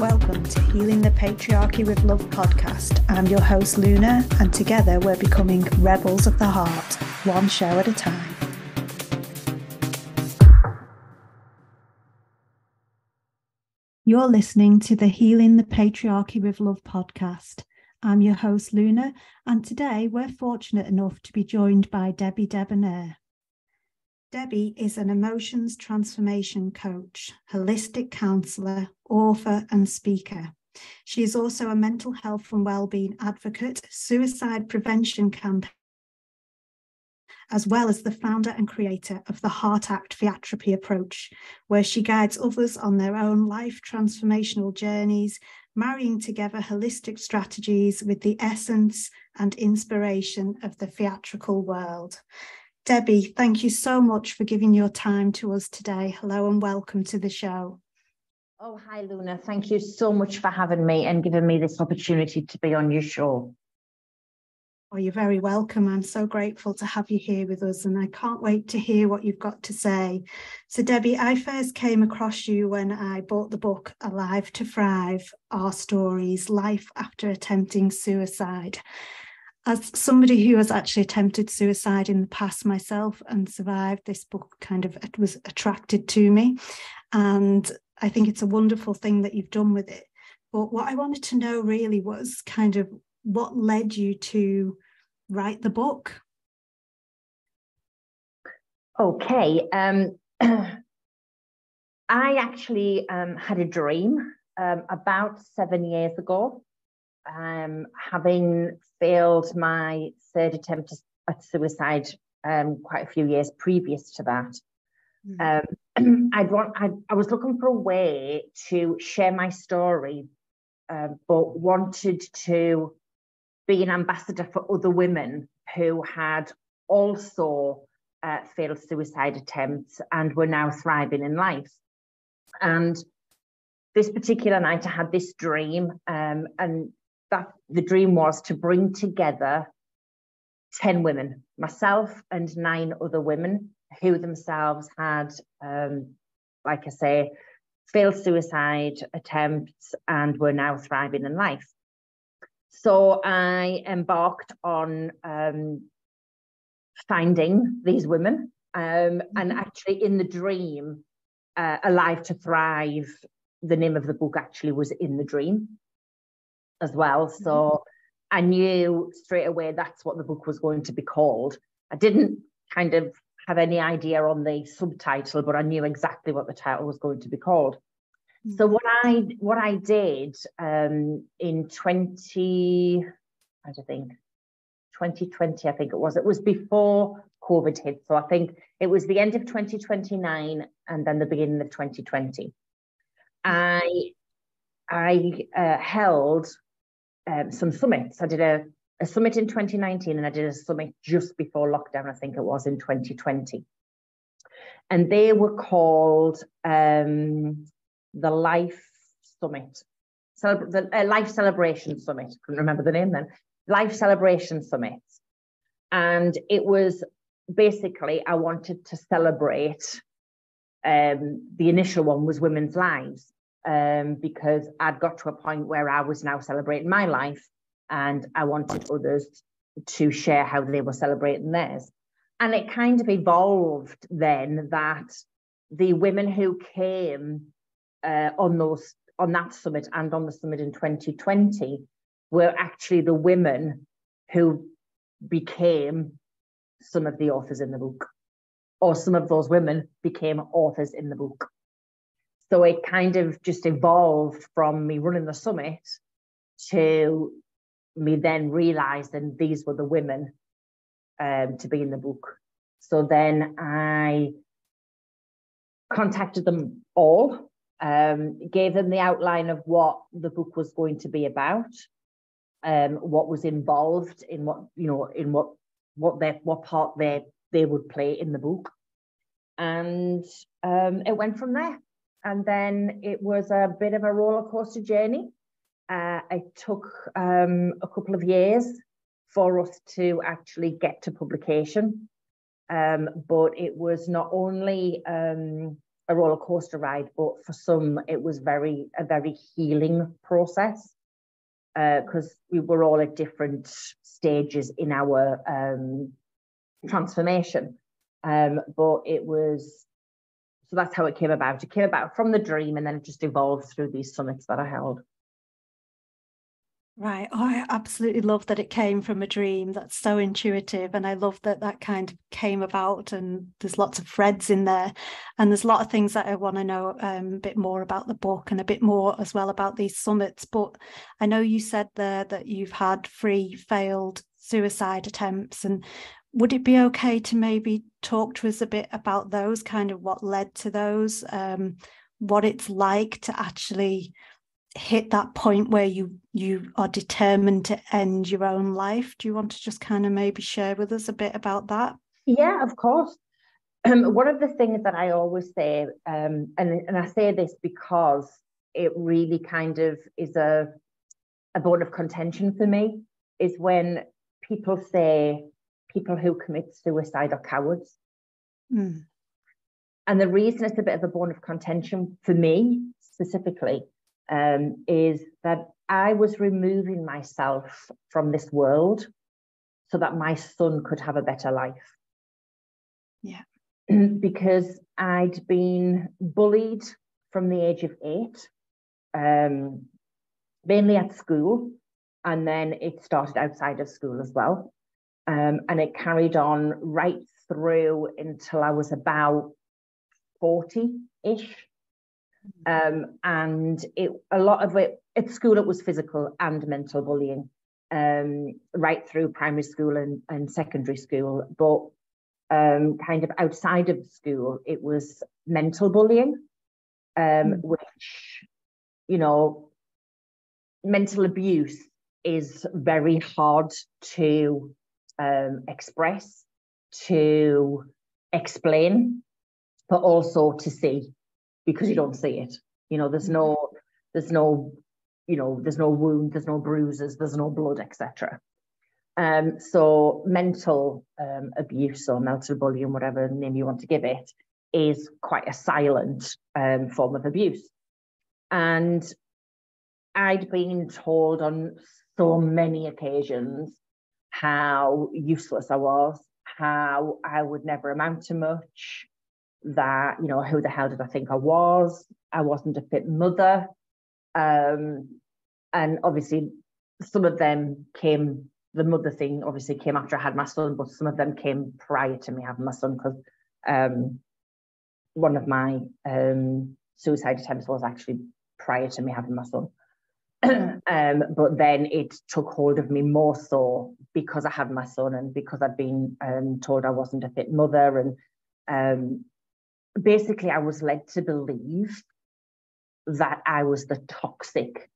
Welcome to Healing the Patriarchy with Love podcast. I'm your host Luna, and together we're becoming rebels of the heart, one show at a time. You're listening to the Healing the Patriarchy with Love podcast. I'm your host Luna, and today we're fortunate enough to be joined by Debbie Debonaire. Debbie is an emotions transformation coach, holistic counsellor, author and speaker. She is also a mental health and wellbeing advocate, suicide prevention campaign, as well as the founder and creator of the HeartAct Theatrapy approach, where she guides others on their own life transformational journeys, marrying together holistic strategies with the essence and inspiration of the theatrical world. Debbie, thank you so much for giving your time to us today. Hello and welcome to the show. Oh, hi, Luna. Thank you so much for having me and giving me this opportunity to be on your show. Oh, you're very welcome. I'm so grateful to have you here with us, and I can't wait to hear what you've got to say. So, Debbie, I first came across you when I bought the book Alive to Thrive, Our Stories, Life After Attempting Suicide. As somebody who has actually attempted suicide in the past myself and survived, this book it was attracted to me. And I think it's a wonderful thing that you've done with it. But what I wanted to know really was kind of what led you to write the book? Okay. I actually had a dream about 7 years ago, having failed my third attempt at suicide quite a few years previous to that. I was looking for a way to share my story, but wanted to be an ambassador for other women who had also failed suicide attempts and were now thriving in life. And this particular night I had this dream, and that the dream was to bring together 10 women, myself and 9 other women who themselves had, like I say, failed suicide attempts and were now thriving in life. So I embarked on finding these women, and actually in the dream, Alive to Thrive, the name of the book actually was in the dream as well. So I knew straight away that's what the book was going to be called. I didn't kind of have any idea on the subtitle, but I knew exactly what the title was going to be called. So what I did in 2020, I think it was before COVID hit. So I think it was the end of 2019 and then the beginning of 2020. I held some summits. I did a summit in 2019 and I did a summit just before lockdown, I think it was in 2020. And they were called the Life Summit, the Life Celebration Summit. I couldn't remember the name then. Life Celebration Summit. And it was basically, I wanted to celebrate, the initial one was women's lives, because I'd got to a point where I was now celebrating my life and I wanted others to share how they were celebrating theirs. And it kind of evolved then that the women who came on that summit and on the summit in 2020 were actually the women who became some of the authors in the book, or some of those women became authors in the book. So it kind of just evolved from me running the summit to me then realizing these were the women to be in the book. So then I contacted them all, gave them the outline of what the book was going to be about, what was involved in what part they would play in the book, and it went from there. And then it was a bit of a roller coaster journey. It took a couple of years for us to actually get to publication, but it was not only a a roller coaster ride, but for some it was a very healing process, because we were all at different stages in our transformation. But it was, so that's how it came about. It came about from the dream, and then it just evolved through these summits that I held. Right. Oh, I absolutely love that it came from a dream. That's so intuitive. And I love that that kind of came about, and there's lots of threads in there. And there's a lot of things that I want to know a bit more about the book, and a bit more as well about these summits. But I know you said there that you've had 3 failed suicide attempts. And would it be okay to maybe talk to us a bit about those, kind of what led to those, what it's like to actually hit that point where you are determined to end your own life? Do you want to just kind of maybe share with us a bit about that? Yeah, of course. One of the things that I always say, and I say this because it really kind of is a bone of contention for me, is when people say people who commit suicide are cowards. Mm. And the reason it's a bit of a bone of contention for me specifically, is that I was removing myself from this world so that my son could have a better life. Yeah. Because I'd been bullied from the age of 8, mainly at school, and then it started outside of school as well. And it carried on right through until I was about 40-ish. And a lot of it at school, it was physical and mental bullying, right through primary school and secondary school. But kind of outside of school, it was mental bullying, which, you know, mental abuse is very hard to express, to explain, but also to see, because you don't see it. You know, there's no wound, there's no bruises, there's no blood, etc. So mental abuse or mental bullying, whatever name you want to give it, is quite a silent form of abuse. And I'd been told on so many occasions how useless I was, how I would never amount to much, that, you know, who the hell did I think I was? I wasn't a fit mother. And obviously some of them came, the mother thing obviously came after I had my son, but some of them came prior to me having my son, because one of my suicide attempts was actually prior to me having my son. But then it took hold of me more so because I had my son, and because I'd been told I wasn't a fit mother. And basically I was led to believe that I was the toxic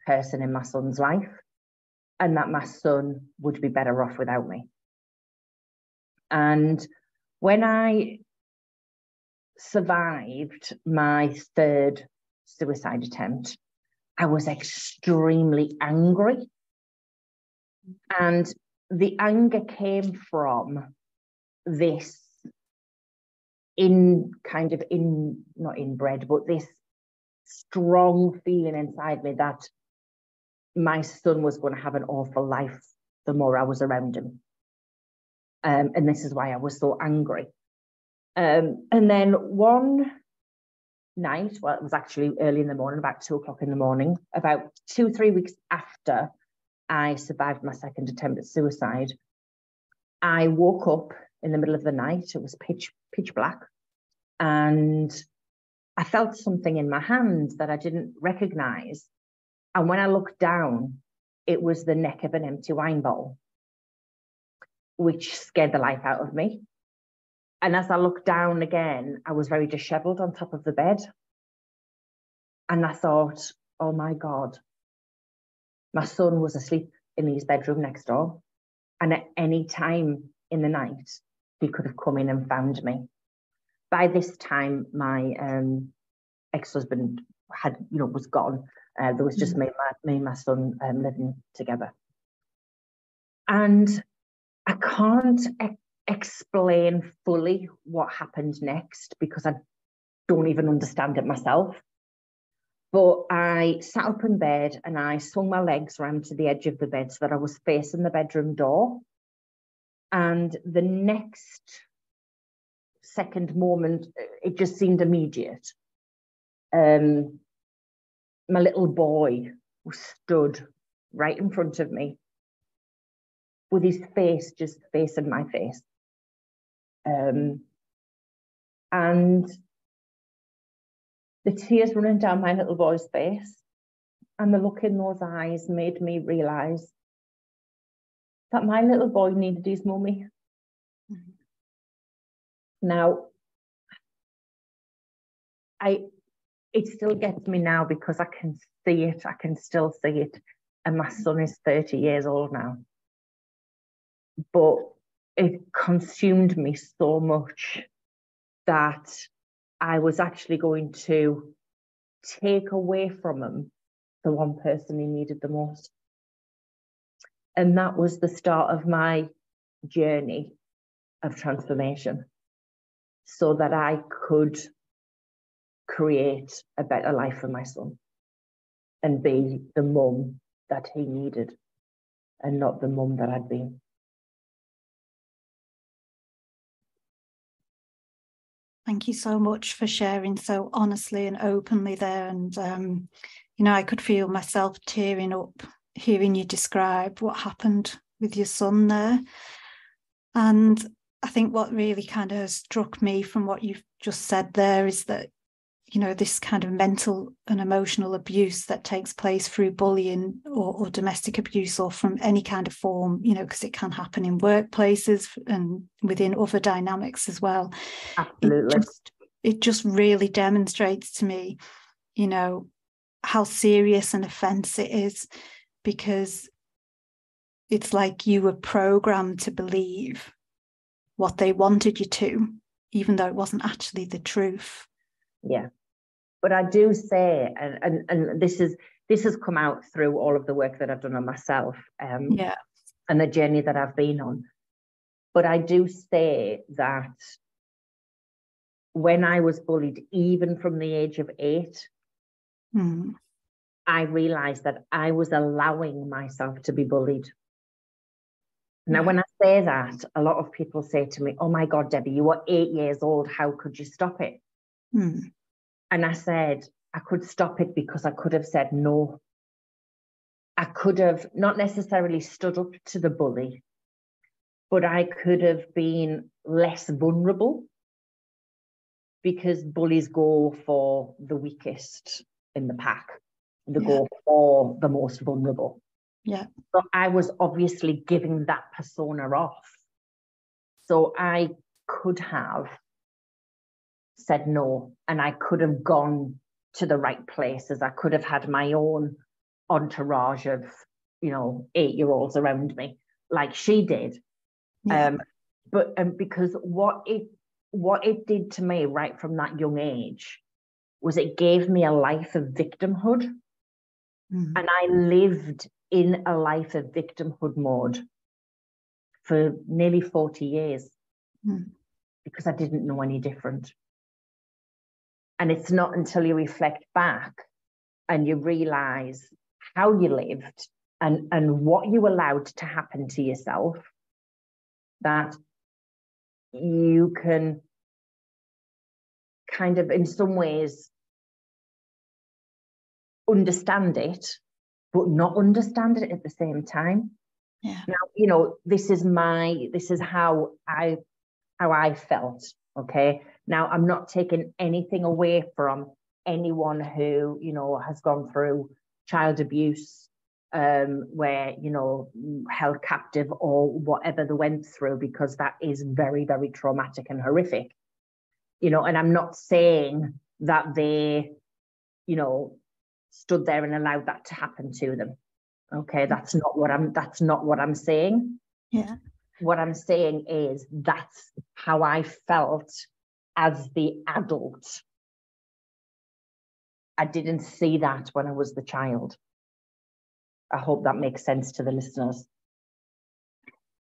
person in my son's life, and that my son would be better off without me. And when I survived my 3rd suicide attempt, I was extremely angry. And the anger came from this not inbred, but this strong feeling inside me that my son was going to have an awful life the more I was around him. And this is why I was so angry. And then one night, well, it was actually early in the morning, about 2:00 in the morning, about 2-3 weeks after I survived my 2nd attempt at suicide, I woke up in the middle of the night. It was pitch black, and I felt something in my hand that I didn't recognize. And when I looked down, it was the neck of an empty wine bottle, which scared the life out of me. And as I looked down again, I was very disheveled on top of the bed. And I thought, oh my God, my son was asleep in his bedroom next door. And at any time in the night, he could have come in and found me. By this time, my ex-husband was gone. There was just me and my son living together. And I can't explain fully what happened next, because don't even understand it myself. But I sat up in bed and I swung my legs around to the edge of the bed so that I was facing the bedroom door. And the next second moment, it just seemed immediate. My little boy was stood right in front of me with his face just facing my face. And the tears running down my little boy's face and the look in those eyes made me realise that my little boy needed his mummy. Mm-hmm. Now, it still gets me now because I can see it. I can still see it. And my son is 30 years old now. But it consumed me so much that I was actually going to take away from him the one person he needed the most. And that was the start of my journey of transformation so that I could create a better life for my son and be the mum that he needed and not the mum that I'd been. Thank you so much for sharing so honestly and openly there. And, I could feel myself tearing up hearing you describe what happened with your son there. And I think what really kind of struck me from what you've just said there is that, this kind of mental and emotional abuse that takes place through bullying or domestic abuse or from any kind of form, because it can happen in workplaces and within other dynamics as well. Absolutely. It just really demonstrates to me, how serious an offence it is, because it's like you were programmed to believe what they wanted you to, even though it wasn't actually the truth. Yeah. But I do say, and this has come out through all of the work that I've done on myself, and the journey that I've been on. But I do say that when I was bullied, even from the age of 8, I realised that I was allowing myself to be bullied. Now, when I say that, a lot of people say to me, "Oh my God, Debbie, you were 8 years old. How could you stop it?" And I said, I could stop it because I could have said no. I could have not necessarily stood up to the bully, but I could have been less vulnerable, because bullies go for the weakest in the pack. They go for the most vulnerable. Yeah. So I was obviously giving that persona off. So I could have said no, and I could have gone to the right places. I could have had my own entourage of, 8-year-olds around me, like she did. But because what it did to me right from that young age was it gave me a life of victimhood, and I lived in a life of victimhood mode for nearly 40 years because I didn't know any different. And it's not until you reflect back and you realise how you lived and what you allowed to happen to yourself that you can kind of, in some ways, understand it, but not understand it at the same time. Yeah. Now, this is how I felt. Okay. Now, I'm not taking anything away from anyone who, has gone through child abuse, where, held captive or whatever they went through, because that is very, very traumatic and horrific. And I'm not saying that they, stood there and allowed that to happen to them. Okay. That's not what I'm saying. Yeah. What I'm saying is that's how I felt as the adult. I didn't see that when I was the child. I hope that makes sense to the listeners.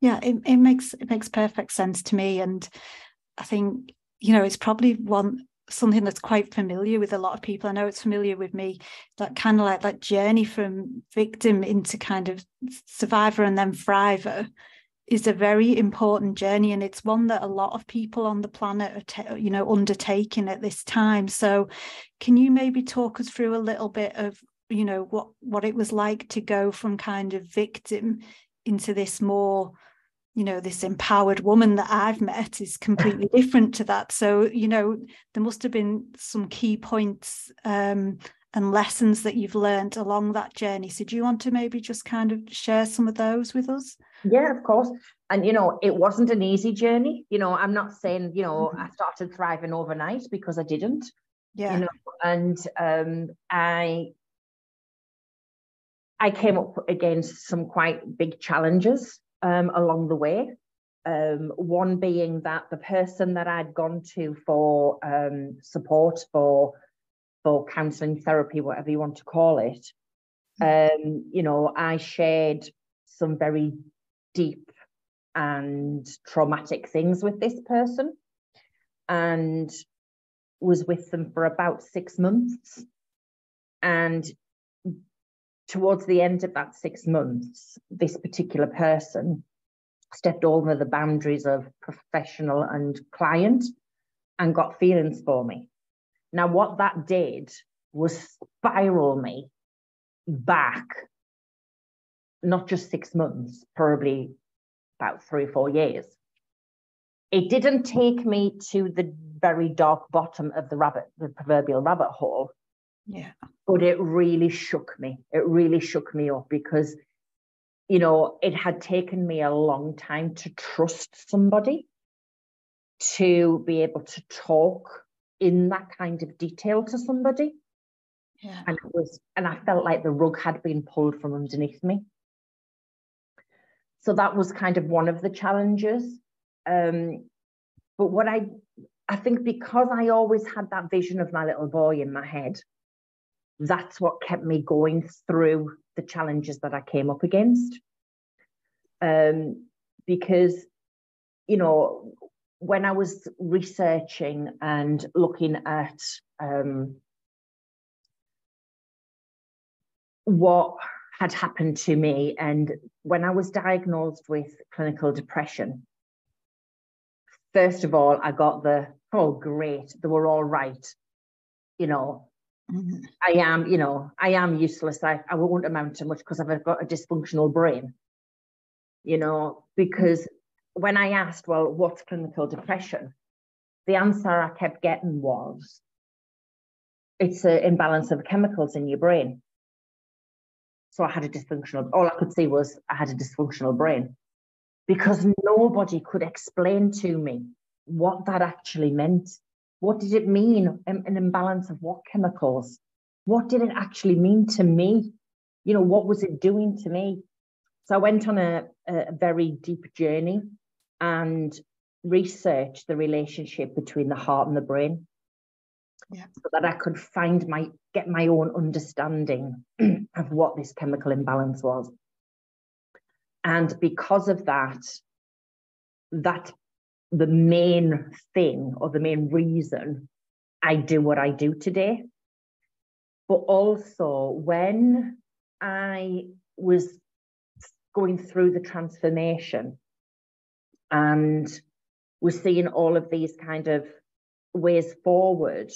Yeah, it makes perfect sense to me. And I think, it's probably one something that's quite familiar with a lot of people. I know it's familiar with me, that kind of like that journey from victim into kind of survivor and then thriver is a very important journey, and it's one that a lot of people on the planet are undertaking at this time. So can you maybe talk us through a little bit of what it was like to go from kind of victim into this more, this empowered woman that I've met is completely different to that. So there must have been some key points and lessons that you've learned along that journey. So do you want to maybe just kind of share some of those with us? Yeah, of course. And, it wasn't an easy journey. I'm not saying, I started thriving overnight, because I didn't. Yeah. And I came up against some quite big challenges along the way. One being that the person that I'd gone to for support, for counselling, therapy, whatever you want to call it, I shared some very deep and traumatic things with this person, and was with them for about 6 months. And towards the end of that 6 months, this particular person stepped over the boundaries of professional and client and got feelings for me. Now, what that did was spiral me back, not just 6 months, probably about 3 or 4 years. It didn't take me to the very dark bottom of the proverbial rabbit hole. Yeah. But it really shook me. It really shook me up, because, it had taken me a long time to trust somebody, to be able to talk in that kind of detail to somebody. Yeah. And I felt like the rug had been pulled from underneath me. So that was kind of one of the challenges. But what I think, because I always had that vision of my little boy in my head, that's what kept me going through the challenges that I came up against. Because, when I was researching and looking at what had happened to me, and when I was diagnosed with clinical depression, first of all, I got oh, great, they were all right. Mm-hmm. I am useless. I won't amount to much because I've got a dysfunctional brain, because when I asked, well, what's clinical depression? The answer I kept getting was, it's an imbalance of chemicals in your brain. So I had all I could see was I had a dysfunctional brain, because nobody could explain to me what that actually meant. What did it mean? An imbalance of what chemicals? What did it actually mean to me? What was it doing to me? So I went on a very deep journey and researched the relationship between the heart and the brain. Yeah. So that I could get my own understanding of what this chemical imbalance was. And because of that the main thing, or the main reason I do what I do today. But also, when I was going through the transformation and was seeing all of these kind of ways forward,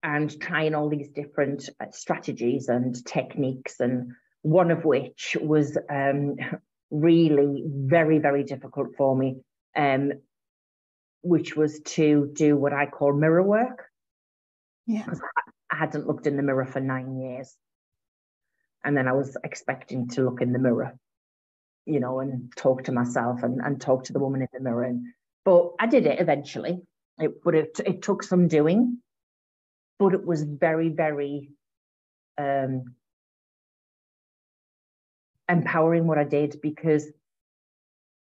and trying all these different strategies and techniques, and one of which was really very, very difficult for me, which was to do what I call mirror work. Yeah. I hadn't looked in the mirror for 9 years. And then I was expecting to look in the mirror, and talk to myself and talk to the woman in the mirror. But I did it eventually. It took some doing, but it was very, very empowering what I did, because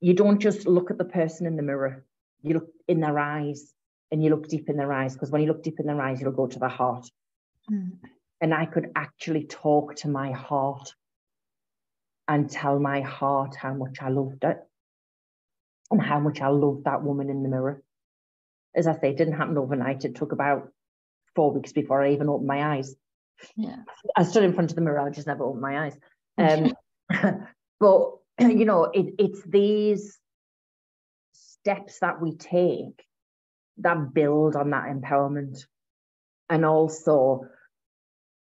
you don't just look at the person in the mirror, you look in their eyes, and you look deep in their eyes, because when you look deep in their eyes, you'll go to the heart. And I could actually talk to my heart and tell my heart how much I loved it, and how much I loved that woman in the mirror, as I say, it didn't happen overnight. It took about 4 weeks before I even opened my eyes. Yeah. I stood in front of the mirror, I just never opened my eyes. But, you know, it's these steps that we take that build on that empowerment. And also,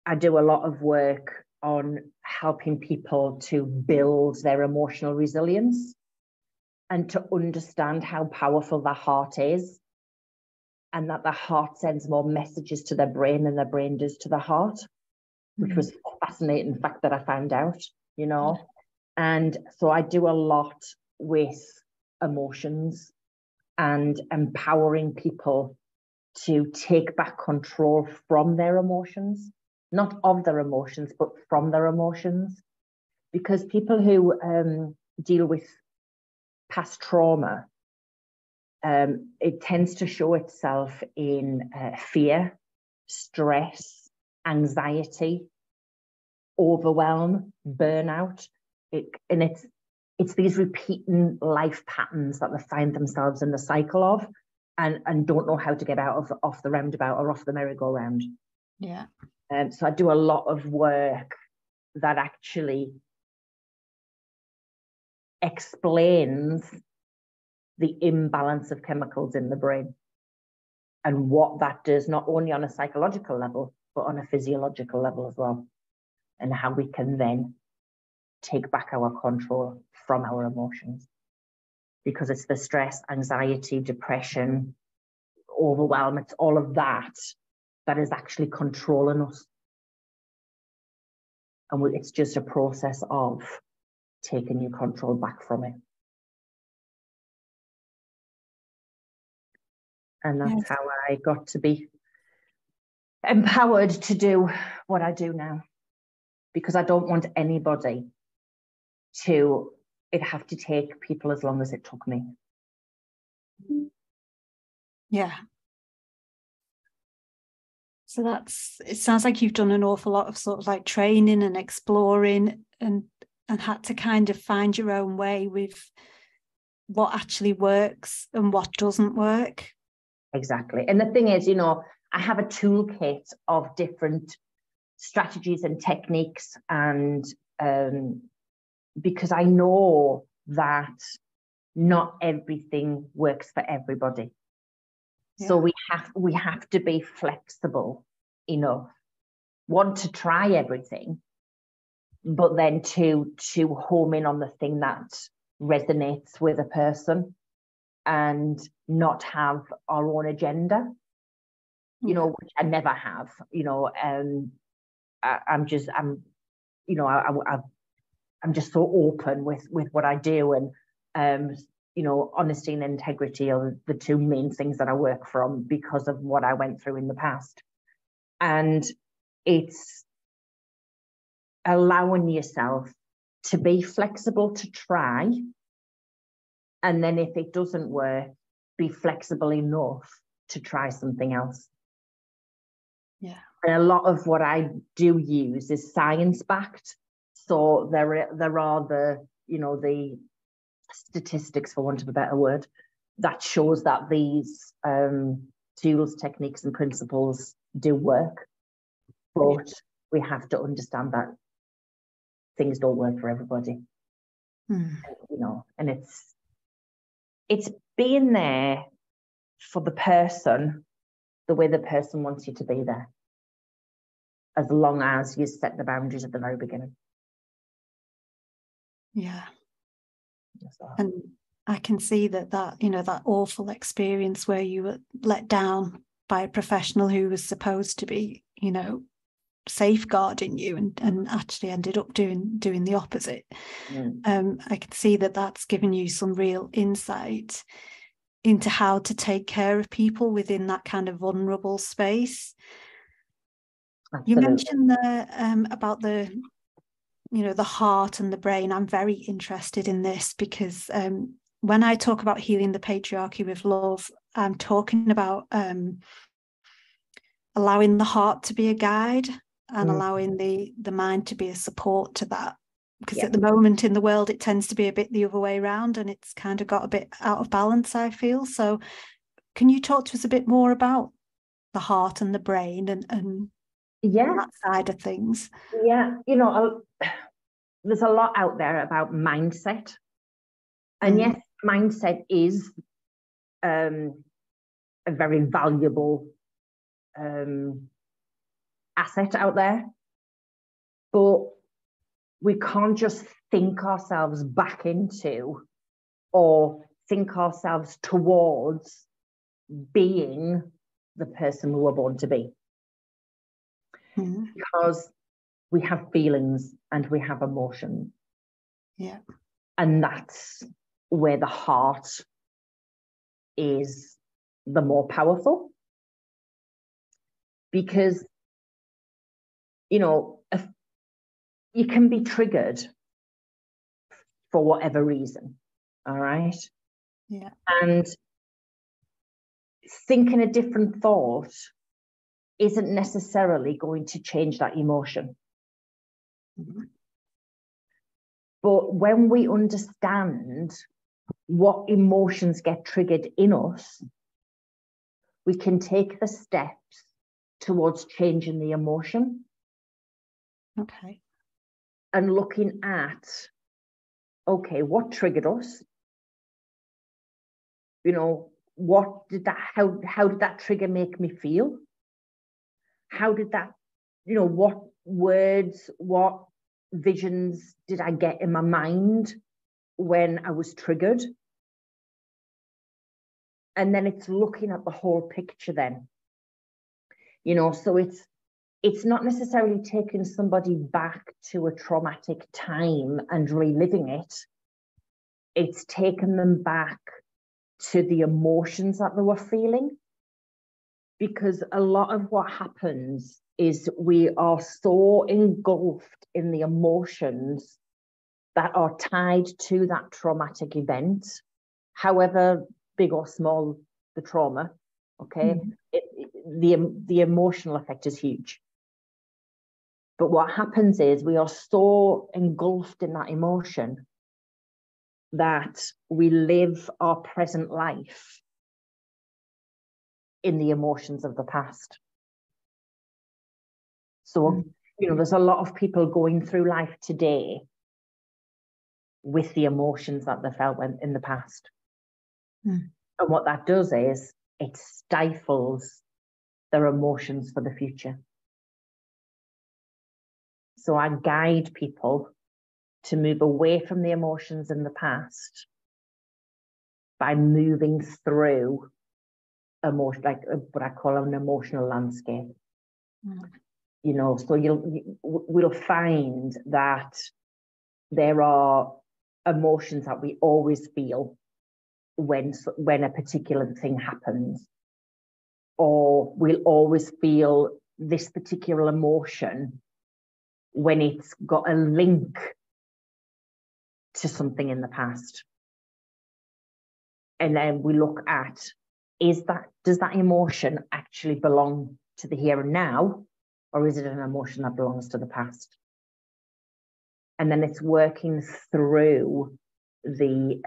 I do a lot of work on helping people to build their emotional resilience and to understand how powerful the heart is, and that the heart sends more messages to their brain than their brain does to the heart, which was a fascinating fact that I found out, you know. And so I do a lot with emotions and empowering people to take back control from their emotions, not of their emotions, but from their emotions. Because people who deal with past trauma, it tends to show itself in fear, stress, anxiety, overwhelm, burnout. And it's these repeating life patterns that they find themselves in the cycle of, and don't know how to get out of off the roundabout or off the merry-go-round. Yeah. So I do a lot of work that actually explains the imbalance of chemicals in the brain and what that does, not only on a psychological level, but on a physiological level as well, and how we can then take back our control from our emotions. Because it's the stress, anxiety, depression, overwhelm, it's all of that that is actually controlling us. And it's just a process of taking your control back from it. And that's how I got to be empowered to do what I do now. Because I don't want anybody to have to take people as long as it took me. Yeah. So it sounds like you've done an awful lot of sort of like training and exploring and had to kind of find your own way with what actually works and what doesn't work. Exactly. And the thing is, you know, I have a toolkit of different strategies and techniques, and because I know that not everything works for everybody. Yeah. So we have to be flexible enough, one, to try everything, but then to home in on the thing that resonates with a person and not have our own agenda, you know, which I never have, you know. I'm just so open with what I do, and you know, honesty and integrity are the two main things that I work from because of what I went through in the past. And it's allowing yourself to be flexible, to try, and then if it doesn't work, be flexible enough to try something else. Yeah. And a lot of what I do use is science-backed. So there are the, you know, the statistics, for want of a better word, that shows that these tools, techniques, and principles do work. But we have to understand that things don't work for everybody. You know, and it's being there for the person the way the person wants you to be there, as long as you set the boundaries at the very beginning. Yeah. And I can see that, you know, that awful experience where you were let down by a professional who was supposed to be, you know, safeguarding you and actually ended up doing the opposite. I can see that that's given you some real insight into how to take care of people within that kind of vulnerable space. Absolutely. You mentioned about the, you know, the heart and the brain. I'm very interested in this because when I talk about healing the patriarchy with love, I'm talking about allowing the heart to be a guide and allowing the mind to be a support to that. Because at the moment in the world, it tends to be a bit the other way around, and it's kind of got a bit out of balance, I feel. So Can you talk to us a bit more about the heart and the brain and that side of things? Yeah, there's a lot out there about mindset. And yes, mindset is a very valuable asset out there. But we can't just think ourselves back into or think ourselves towards being the person we were born to be. Because we have feelings and we have emotions. Yeah. And that's where the heart is the more powerful. Because, you can be triggered for whatever reason. All right. Yeah. And thinking a different thought isn't necessarily going to change that emotion. But when we understand what emotions get triggered in us, we can take the steps towards changing the emotion. Okay. And looking at, okay, what triggered us? What did that, how did that trigger make me feel? How did that, what words, what visions did I get in my mind when I was triggered? And then it's looking at the whole picture then. So it's not necessarily taking somebody back to a traumatic time and reliving it. It's taking them back to the emotions that they were feeling. Because a lot of what happens is we are so engulfed in the emotions that are tied to that traumatic event, however big or small the trauma, okay? The emotional effect is huge. But what happens is we are so engulfed in that emotion that we live our present life in the emotions of the past. So, there's a lot of people going through life today with the emotions that they felt in the past. And what that does is it stifles their emotions for the future. So I guide people to move away from the emotions in the past by moving through emotion, like what I call an emotional landscape. So we'll find that there are emotions that we always feel when a particular thing happens, or we'll always feel this particular emotion when it's got a link to something in the past. And then we look at, does that emotion actually belong to the here and now, or is it an emotion that belongs to the past? And then it's working through the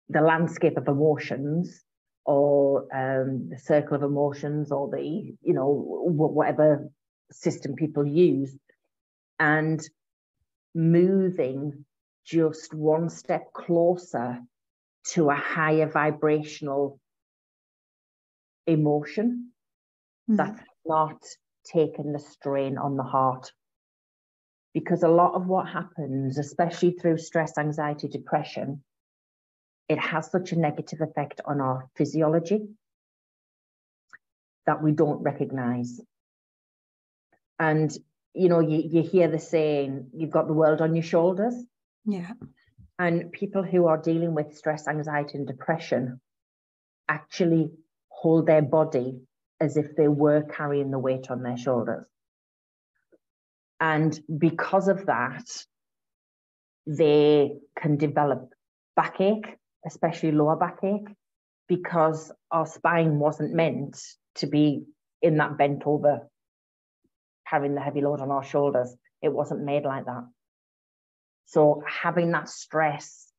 landscape of emotions, or the circle of emotions, or the whatever system people use, and moving just one step closer to a higher vibrational emotion that's not taking the strain on the heart. Because a lot of what happens, especially through stress, anxiety, depression, it has such a negative effect on our physiology that we don't recognize. And, you hear the saying, you've got the world on your shoulders. Yeah. And people who are dealing with stress, anxiety, and depression actually hold their body as if they were carrying the weight on their shoulders. And because of that, they can develop backache, especially lower backache, because our spine wasn't meant to be in that bent over, carrying the heavy load on our shoulders. It wasn't made like that. So having that stress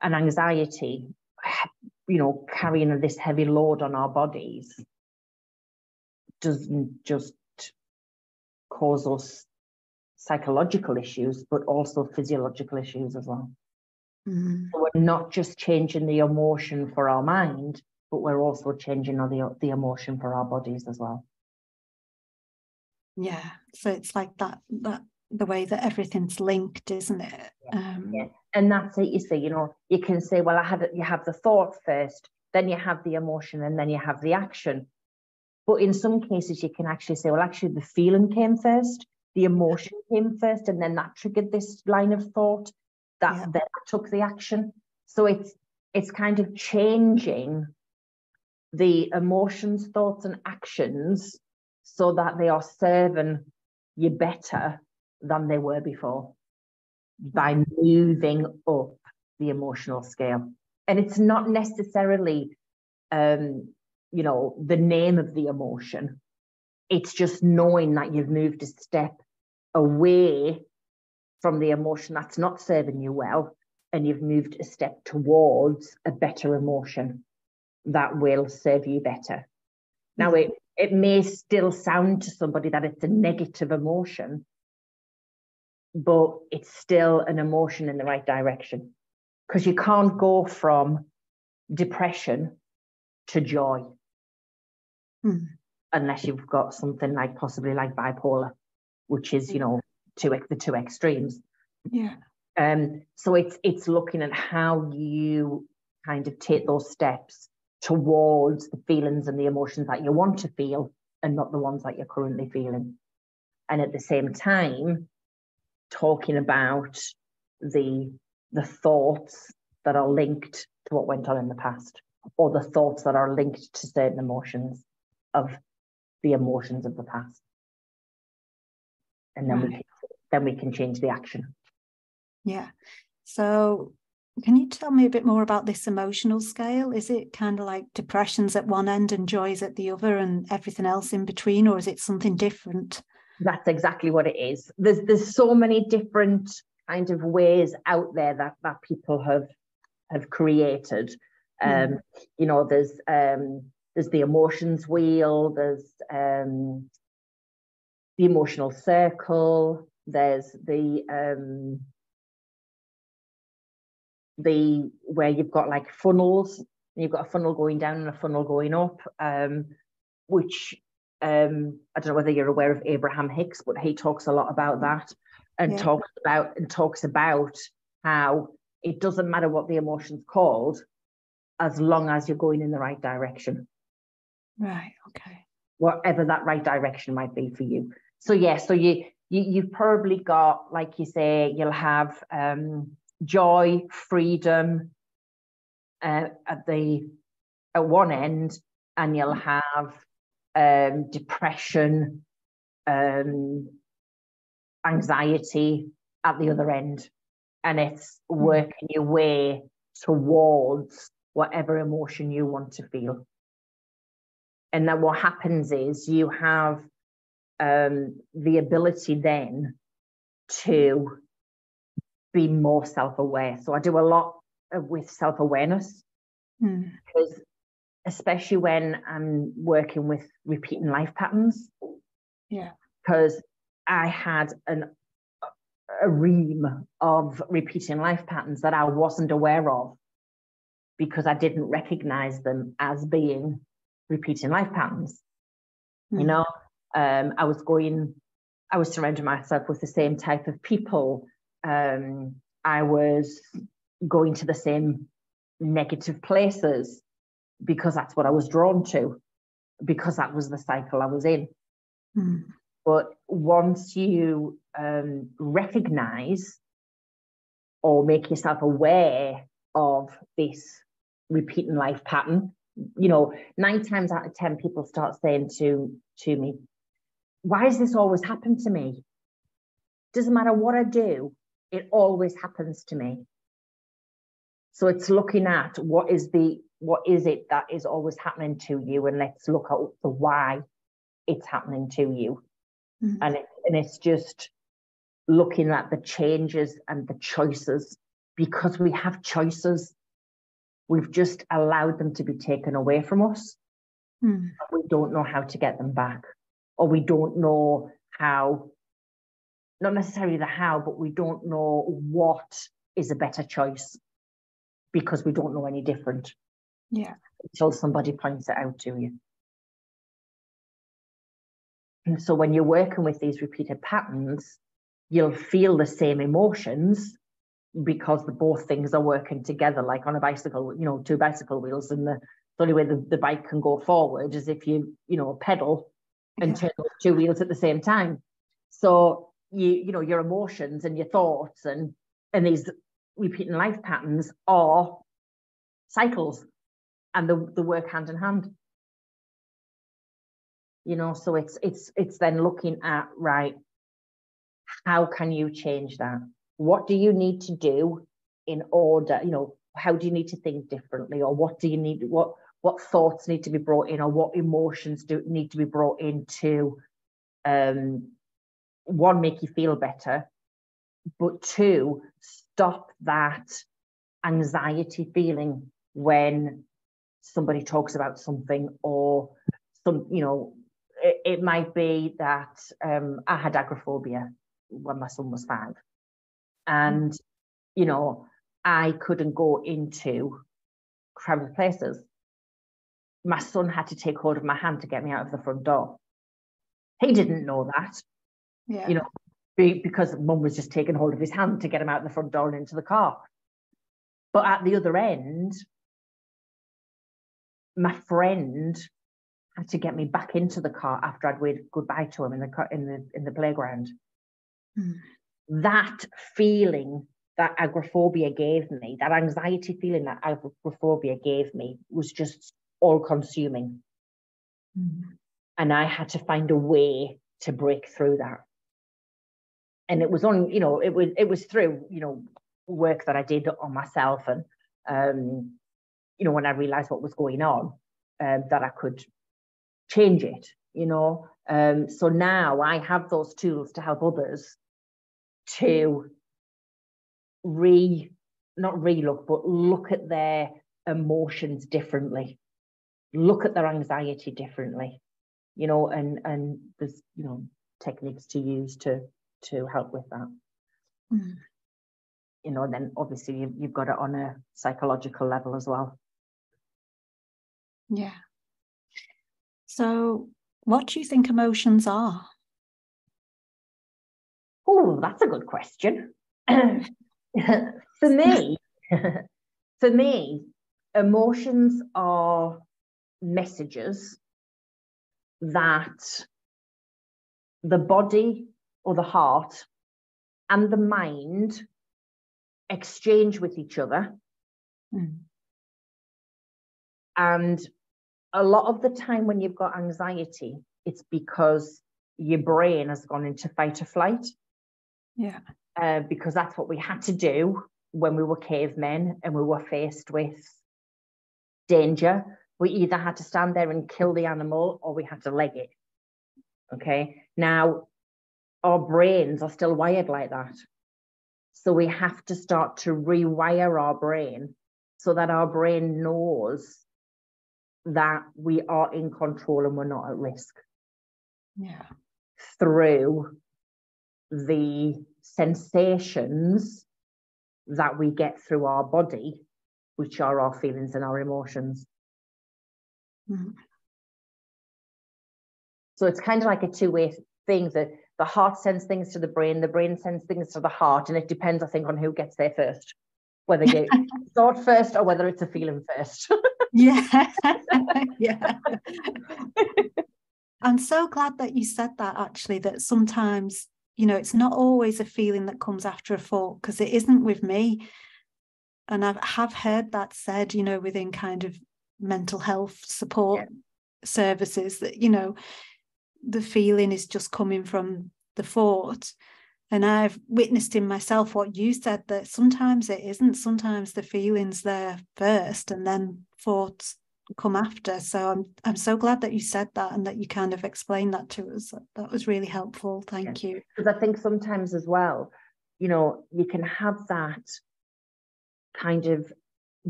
and anxiety, carrying this heavy load on our bodies doesn't just cause us psychological issues, but also physiological issues as well. So we're not just changing the emotion for our mind, but we're also changing the emotion for our bodies as well. Yeah. So it's like that the way that everything's linked, isn't it? Yeah. And that's it. You see, you can say, well, you have the thought first, then you have the emotion, and then you have the action. But in some cases, you can actually say, well, actually, the feeling came first, the emotion came first, and then that triggered this line of thought that then took the action. So it's kind of changing the emotions, thoughts, and actions so that they are serving you better than they were before by moving up the emotional scale. And it's not necessarily, the name of the emotion. It's just knowing that you've moved a step away from the emotion that's not serving you well, and you've moved a step towards a better emotion that will serve you better. Now, it may still sound to somebody that it's a negative emotion, but it's still an emotion in the right direction, because you can't go from depression to joy unless you've got something possibly like bipolar, which is, the two extremes. Yeah. So it's looking at how you kind of take those steps towards the feelings and the emotions that you want to feel, and not the ones that you're currently feeling. And at the same time, talking about the thoughts that are linked to what went on in the past, or the thoughts that are linked to certain emotions of the emotions of the past. And then we can change the action. Yeah. So can you tell me a bit more about this emotional scale? Is it kind of like depression's at one end and joy's at the other and everything else in between, or is it something different? That's exactly what it is. There's so many different kind of ways out there that people have created. There's the emotions wheel, there's the emotional circle, there's the where you've got like funnels, and you've got a funnel going down and a funnel going up, which I don't know whether you're aware of Abraham Hicks, but he talks a lot about that, and talks about how it doesn't matter what the emotion's called, as long as you're going in the right direction. Right. Okay. Whatever that right direction might be for you. So you've probably got, like you say, you'll have joy, freedom at one end, and you'll have depression, anxiety at the other end, and it's working your way towards whatever emotion you want to feel. And then what happens is you have the ability then to be more self-aware. So I do a lot with self-awareness, because especially when I'm working with repeating life patterns, because I had a ream of repeating life patterns that I wasn't aware of, because I didn't recognize them as being repeating life patterns. I was surrounding myself with the same type of people. I was going to the same negative places because that's what I was drawn to, because that was the cycle I was in. But once you recognize or make yourself aware of this repeating life pattern, 9 times out of 10 people start saying to me, why does this always happen to me? Doesn't matter what I do, it always happens to me. So it's looking at what is it that is always happening to you, and let's look at the why it's happening to you. And it's just looking at the changes and the choices, because we have choices. We've just allowed them to be taken away from us. Mm. We don't know how to get them back, or we don't know how, not necessarily the how, but we don't know what is a better choice because we don't know any different. Yeah. Until somebody points it out to you. And so when you're working with these repeated patterns, you'll feel the same emotions because the both things are working together, like on a bicycle, you know, two bicycle wheels, and the only way the bike can go forward is if you pedal and turn those two wheels at the same time. So you know, your emotions and your thoughts and these repeating life patterns are cycles, and the work hand in hand. You know, so it's then looking at, right, how can you change that? What do you need to do in order, you know, how do you need to think differently, or what do you need, what thoughts need to be brought in, or what emotions need to be brought in to, one, make you feel better, but two, stop that anxiety feeling when somebody talks about something, or some, you know, it might be that I had agoraphobia when my son was 5, and you know, I couldn't go into crowded places. My son had to take hold of my hand to get me out of the front door. He didn't know that, you know, because mum was just taking hold of his hand to get him out the front door and into the car. But at the other end, my friend had to get me back into the car after I'd waved goodbye to him in the playground. Mm. That feeling that agoraphobia gave me, that anxiety feeling that agoraphobia gave me, was just all-consuming. Mm. And I had to find a way to break through that. And it was on, you know, it was through, you know, work that I did on myself, and you know, when I realized what was going on, that I could change it, you know. So now I have those tools to help others to look at their emotions differently, look at their anxiety differently, you know, and there's, you know, techniques to use to help with that. Mm. You know, and then obviously you've got it on a psychological level as well. Yeah. So what do you think emotions are? Oh, that's a good question. For me, emotions are messages that the body or the heart and the mind exchange with each other. Mm. And a lot of the time when you've got anxiety, it's because your brain has gone into fight or flight. Yeah. Because that's what we had to do when we were cavemen and we were faced with danger. We either had to stand there and kill the animal, or we had to leg it. Okay. Now, our brains are still wired like that. So we have to start to rewire our brain so that our brain knows that we are in control and we're not at risk. Yeah. Through the sensations that we get through our body, which are our feelings and our emotions. Mm. So it's kind of like a two-way thing, that the heart sends things to the brain sends things to the heart, and it depends, I think, on who gets there first, whether you thought first or whether it's a feeling first. Yeah. Yeah. I'm so glad that you said that, actually, that sometimes, you know, it's not always a feeling that comes after a thought, because it isn't with me. And I have heard that said, you know, within kind of mental health support services, that, you know, the feeling is just coming from the thought. And I've witnessed in myself what you said, that sometimes it isn't. Sometimes the feeling's there first and then thoughts come after. So I'm so glad that you said that, and that you kind of explained that to us. That was really helpful. Thank you. Because I think sometimes as well, you know, you can have that kind of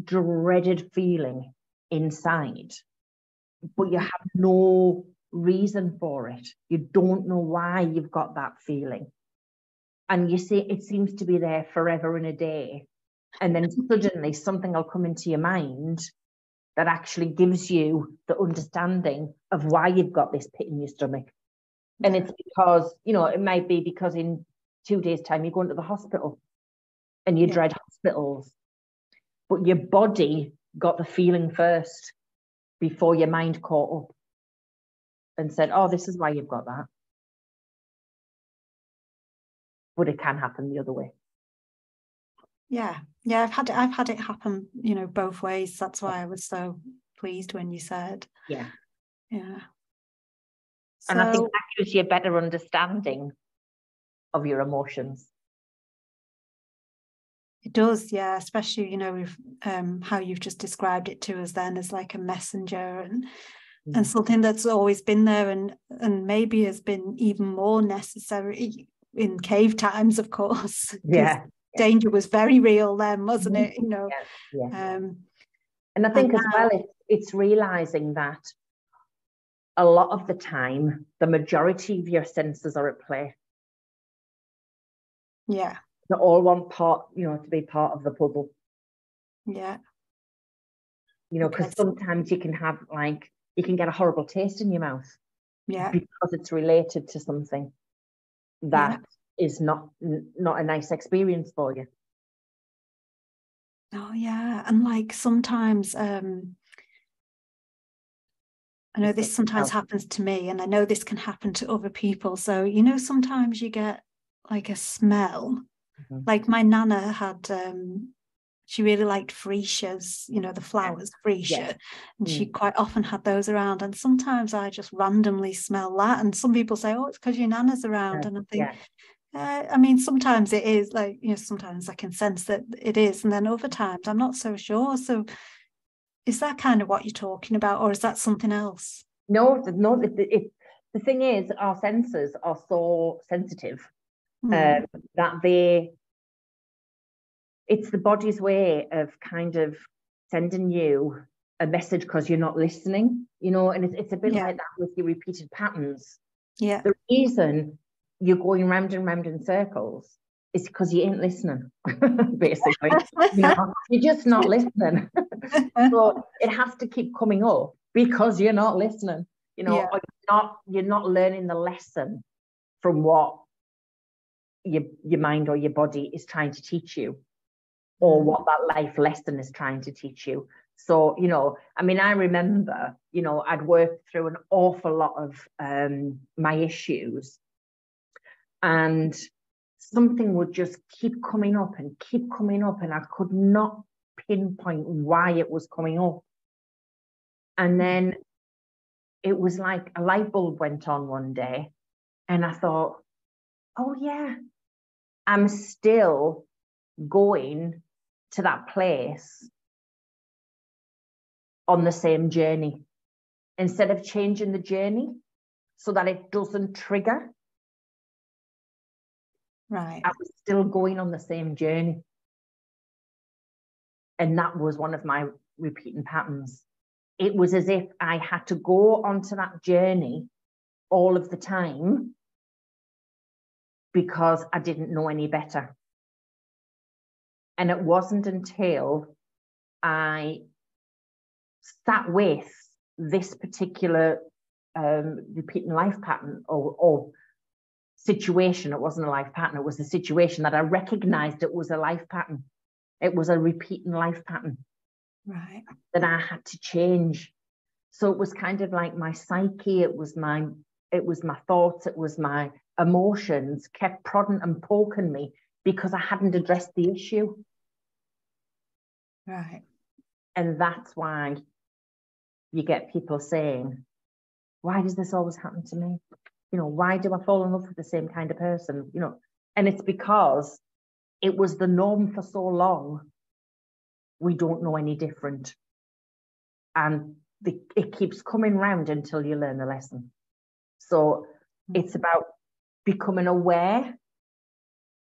dreaded feeling inside, but you have no reason for it. You don't know why you've got that feeling. And you see, it seems to be there forever and a day. And then suddenly something will come into your mind that actually gives you the understanding of why you've got this pit in your stomach. And it's because, you know, it might be because in 2 days' time you're going to the hospital and you dread hospitals. But your body got the feeling first before your mind caught up and said, oh, this is why you've got that. But it can happen the other way. Yeah, I've had it happen, you know, both ways. That's why I was so pleased when you said. Yeah. So, and I think that gives you a better understanding of your emotions. It does, yeah, especially, you know, with how you've just described it to us then as like a messenger and something that's always been there and maybe has been even more necessary in cave times, of course. Yeah. Danger was very real then, wasn't it? You know. And I think as well, it's realizing that a lot of the time, the majority of your senses are at play. Yeah. They all want part, you know, to be part of the puzzle. Yeah. You know, because sometimes you can get a horrible taste in your mouth. Yeah. Because it's related to something that is not a nice experience for you. Oh yeah. And like sometimes I know this sometimes happens to me, and I know this can happen to other people. So, you know, sometimes you get like a smell. Like my nana had she really liked freesias, you know, the flowers, freesia, and she quite often had those around. And sometimes I just randomly smell that, and some people say, oh, it's because your nana's around. And I think I mean, sometimes it is, like, you know, sometimes I can sense that it is, and then other times I'm not so sure. So is that kind of what you're talking about, or is that something else? No. The thing is, our senses are so sensitive that it's the body's way of kind of sending you a message because you're not listening, you know, and it's a bit like that with your repeated patterns. Yeah. The reason you're going round and round in circles is because you ain't listening, basically. You know, you're just not listening. So it has to keep coming up because you're not listening, you know, or you're not learning the lesson from what your mind or your body is trying to teach you, or what that life lesson is trying to teach you. So, you know, I mean, I remember, you know, I'd worked through an awful lot of my issues, and something would just keep coming up, and I could not pinpoint why it was coming up. And then it was like a light bulb went on one day, and I thought, oh yeah, I'm still going to that place on the same journey. Instead of changing the journey so that it doesn't trigger, right, I was still going on the same journey. And that was one of my repeating patterns. It was as if I had to go onto that journey all of the time because I didn't know any better. And it wasn't until I sat with this particular repeating life pattern or situation. It wasn't a life pattern, it was a situation that I recognized it was a life pattern. It was a repeating life pattern, right, that I had to change. So it was kind of like my psyche, it was my thoughts, it was my emotions kept prodding and poking me because I hadn't addressed the issue. Right. And that's why you get people saying, why does this always happen to me? You know, why do I fall in love with the same kind of person? You know, and it's because it was the norm for so long. We don't know any different. And it keeps coming round until you learn the lesson. So it's about becoming aware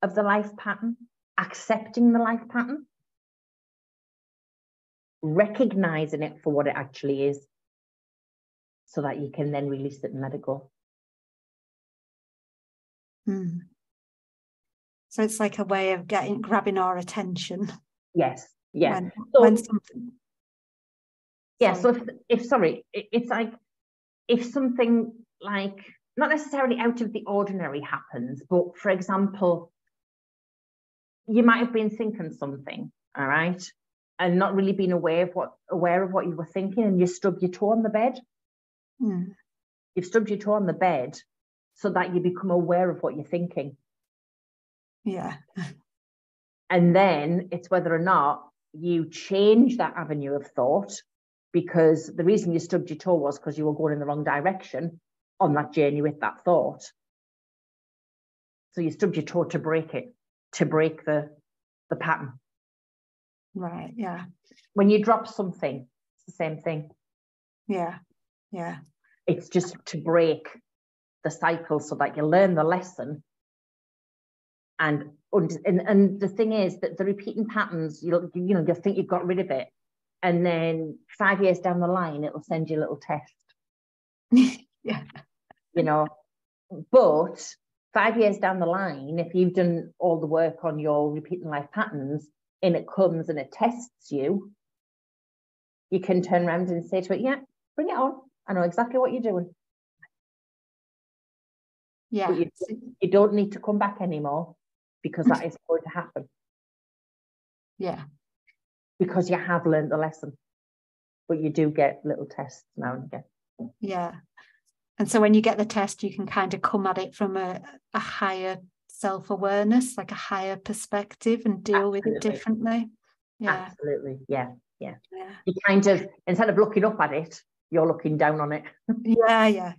of the life pattern, accepting the life pattern, recognizing it for what it actually is, so that you can then release it and let it go. So it's like a way of grabbing our attention. Yes. Yeah. When something. Yeah. Sorry. So it's like if something like not necessarily out of the ordinary happens, but for example, you might have been thinking something, all right, and not really been aware of what you were thinking, and you stubbed your toe on the bed. You've stubbed your toe on the bed so that you become aware of what you're thinking. Yeah. And then it's whether or not you change that avenue of thought, because the reason you stubbed your toe was because you were going in the wrong direction on that journey with that thought. So you stubbed your toe to break it, to break the pattern. Right, yeah. When you drop something, it's the same thing. Yeah, yeah. It's just to break the cycle so that you learn the lesson. And the thing is that the repeating patterns, you think you've got rid of it, and then 5 years down the line, it'll send you a little test. Yeah. But 5 years down the line, if you've done all the work on your repeating life patterns, and it comes and it tests you, you can turn around and say to it, yeah, bring it on. I know exactly what you're doing. Yeah. But you don't need to come back anymore, because that is going to happen. Yeah. Because you have learned the lesson. But you do get little tests now and again. Yeah. And so when you get the test, you can kind of come at it from a higher self-awareness, like a higher perspective, and deal with it differently. Yeah. Absolutely. Yeah. You kind of, instead of looking up at it, you're looking down on it. Yeah.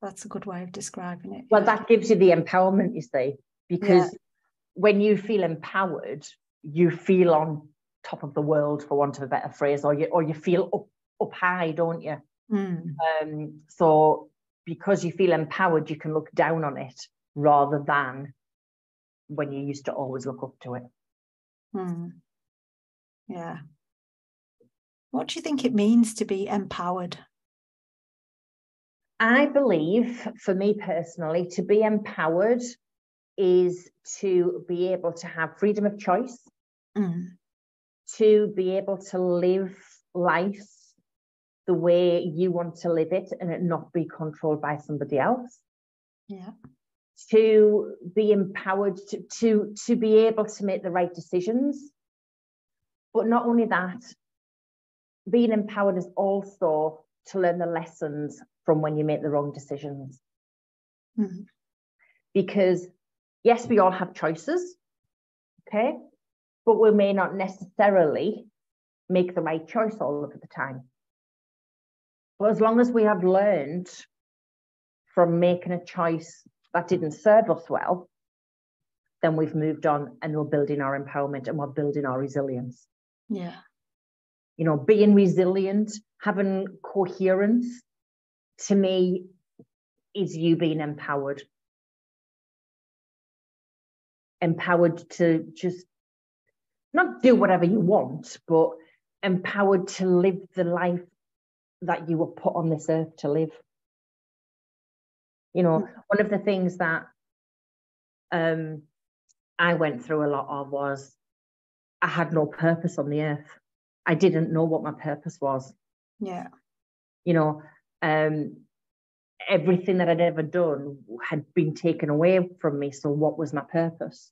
That's a good way of describing it. Well, that gives you the empowerment, you see, because when you feel empowered, you feel on top of the world, for want of a better phrase, or you feel up high, don't you? So because you feel empowered, you can look down on it rather than when you used to always look up to it. Yeah. What do you think it means to be empowered? I believe, for me personally, to be empowered is to be able to have freedom of choice, to be able to live life the way you want to live it and it not be controlled by somebody else. Yeah. To be empowered to be able to make the right decisions. But not only that, being empowered is also to learn the lessons from when you make the wrong decisions. Because yes, we all have choices, okay? But we may not necessarily make the right choice all of the time. But as long as we have learned from making a choice that didn't serve us well, then we've moved on and we're building our empowerment and we're building our resilience. Yeah. Being resilient, having coherence, to me, is you being empowered. Empowered to just not do whatever you want, but empowered to live the life that you were put on this earth to live. One of the things that I went through a lot of was I had no purpose on the earth. I didn't know what my purpose was. Yeah. Everything that I'd ever done had been taken away from me. So what was my purpose?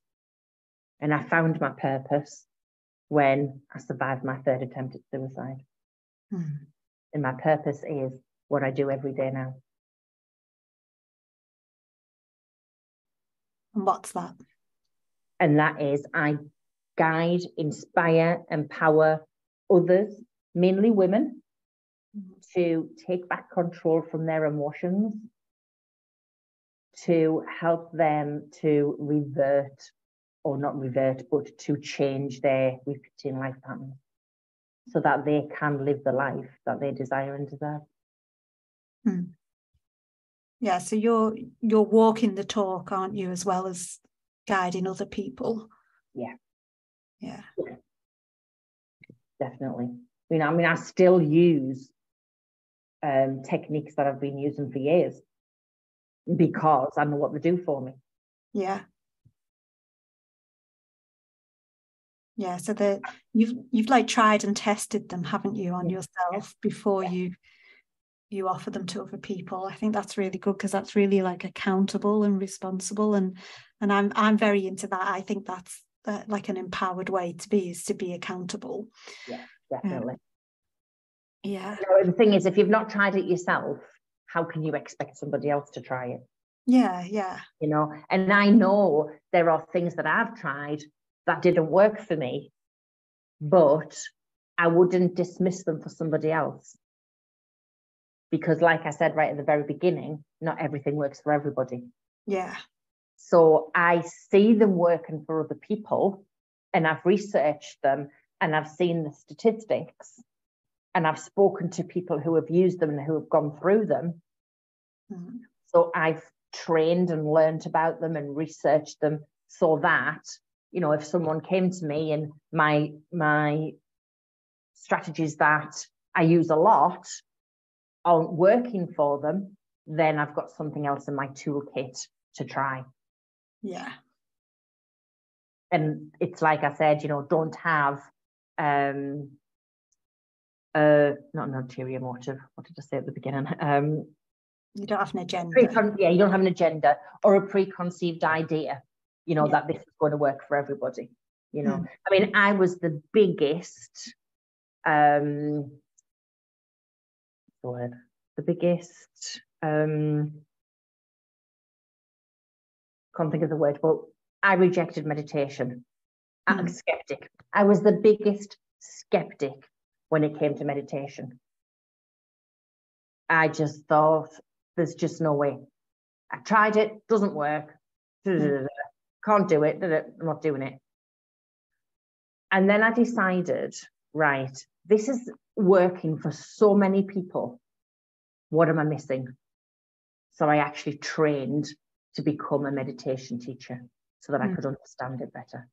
And I found my purpose when I survived my third attempt at suicide. And my purpose is what I do every day now. And what's that? And that is I guide, inspire, empower others, mainly women, to take back control from their emotions, to help them to revert, or not revert, but to change their repeating life pattern so that they can live the life that they desire and deserve. Yeah, so you're walking the talk, aren't you, as well as guiding other people? Yeah. definitely. You know, I mean, I still use techniques that I've been using for years because I know what they do for me. Yeah. Yeah, so you've like tried and tested them, haven't you, on yourself before you offer them to other people. I think that's really good, because that's really like accountable and responsible, and I'm very into that. I think that's like an empowered way to be, is to be accountable. Yeah, definitely. Yeah. You know, the thing is, if you've not tried it yourself, how can you expect somebody else to try it? Yeah, yeah. You know, and I know there are things that I've tried that didn't work for me, but I wouldn't dismiss them for somebody else. Because like I said right at the very beginning, not everything works for everybody. Yeah. So I see them working for other people, and I've researched them, and I've seen the statistics, and I've spoken to people who have used them and who have gone through them. Mm. So I've trained and learned about them and researched them, so that, you know, if someone came to me and my strategies that I use a lot aren't working for them, then I've got something else in my toolkit to try. Yeah. And it's like I said, you know, don't have not an ulterior motive. What did I say at the beginning? You don't have an agenda. You don't have an agenda or a preconceived idea, you know, that this is going to work for everybody. You know, I mean, I was the biggest, can't think of the word, but I rejected meditation. I'm a skeptic. I was the biggest skeptic when it came to meditation. I just thought, there's just no way. I tried it, doesn't work. Can't do it. I'm not doing it. And then I decided, right, this is working for so many people. What am I missing? So I actually trained to become a meditation teacher so that I could understand it better.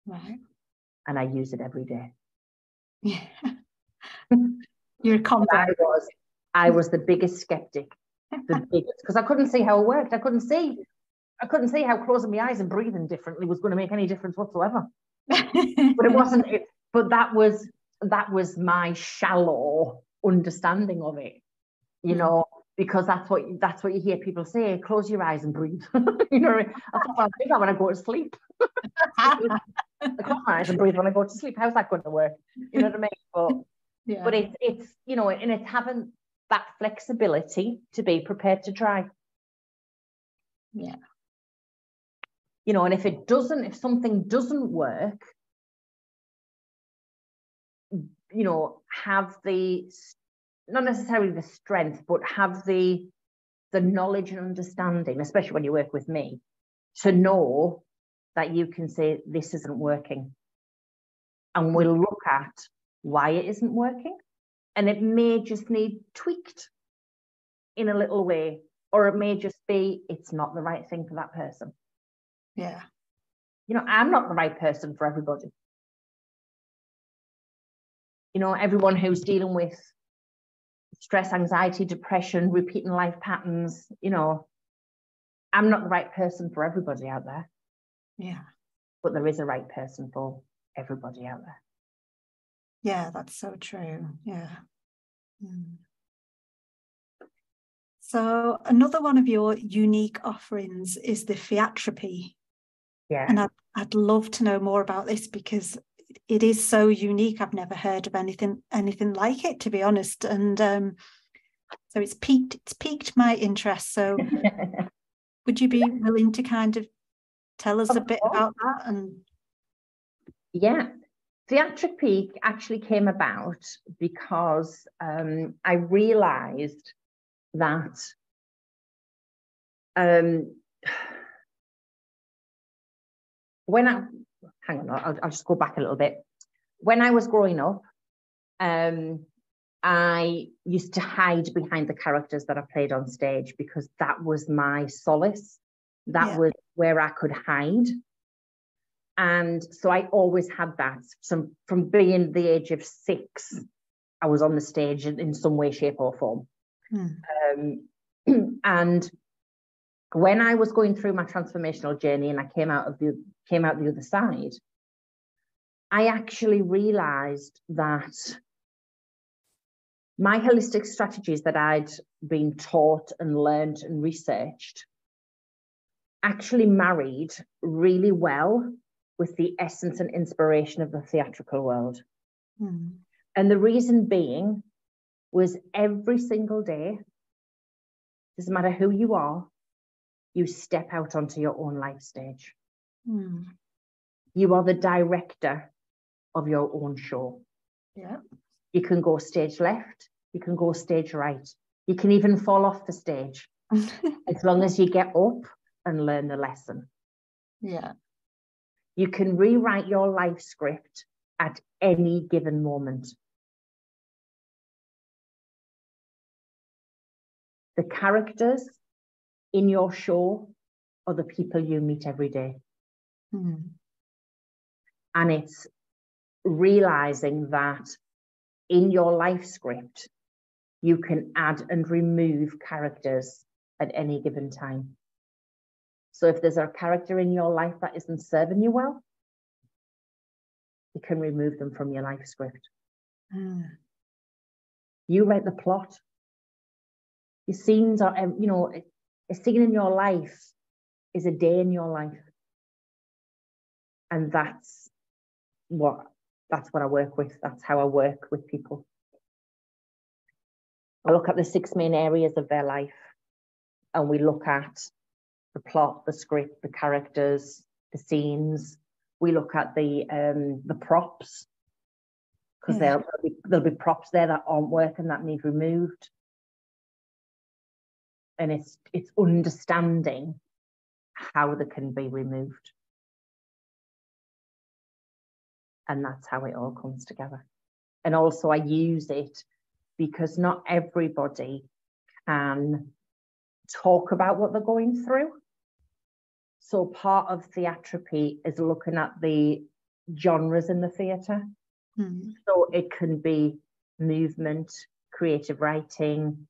Right. And I use it every day. Yeah. You're a convert. I was the biggest skeptic, because I couldn't see how it worked. I couldn't see how closing my eyes and breathing differently was going to make any difference whatsoever. But it wasn't. But that was my shallow understanding of it, you know, because that's what you hear people say: close your eyes and breathe. You know, that's what I think when I go to sleep. I close my eyes and breathe when I go to sleep. How's that going to work? You know what I mean? But it's you know, and it's having that flexibility to be prepared to try. Yeah. You know, and if something doesn't work, you know, have not necessarily the strength, but have the knowledge and understanding, especially when you work with me, to know that you can say, this isn't working. And we'll look at why it isn't working. And it may just need tweaked in a little way, or it may just be, it's not the right thing for that person. Yeah. You know, I'm not the right person for everybody. You know, everyone who's dealing with stress, anxiety, depression, repeating life patterns, you know, I'm not the right person for everybody out there. Yeah. But there is a right person for everybody out there. Yeah, that's so true. Yeah. So another one of your unique offerings is the theatrapy. Yeah. And I'd love to know more about this, because it is so unique. I've never heard of anything like it, to be honest. And so it's piqued my interest. So would you be willing to kind of tell us a bit about that? And yeah, Theatrapy actually came about because I realized that I'll just go back a little bit. When I was growing up, I used to hide behind the characters that I played on stage, because that was my solace. That was where I could hide. And so I always had that. From being the age of 6, I was on the stage in some way, shape, or form. And when I was going through my transformational journey and I came out the other side, I actually realized that my holistic strategies that I'd been taught and learned and researched actually married really well with the essence and inspiration of the theatrical world. And the reason being was every single day, doesn't matter who you are, you step out onto your own life stage. You are the director of your own show. Yeah. You can go stage left, you can go stage right. You can even fall off the stage as long as you get up and learn the lesson. Yeah. You can rewrite your life script at any given moment. The characters in your show are the people you meet every day. And it's realizing that in your life script, you can add and remove characters at any given time. So if there's a character in your life that isn't serving you well, you can remove them from your life script. You write the plot. Your scenes are, a scene in your life is a day in your life. And that's what I work with. That's how I work with people. I look at the 6 main areas of their life, and we look at the plot, the script, the characters, the scenes. We look at the props, because there'll be props there that aren't working, that need removed. And it's understanding how they can be removed. And that's how it all comes together. And also I use it because not everybody can talk about what they're going through. So part of theatrapy is looking at the genres in the theatre. So it can be movement, creative writing,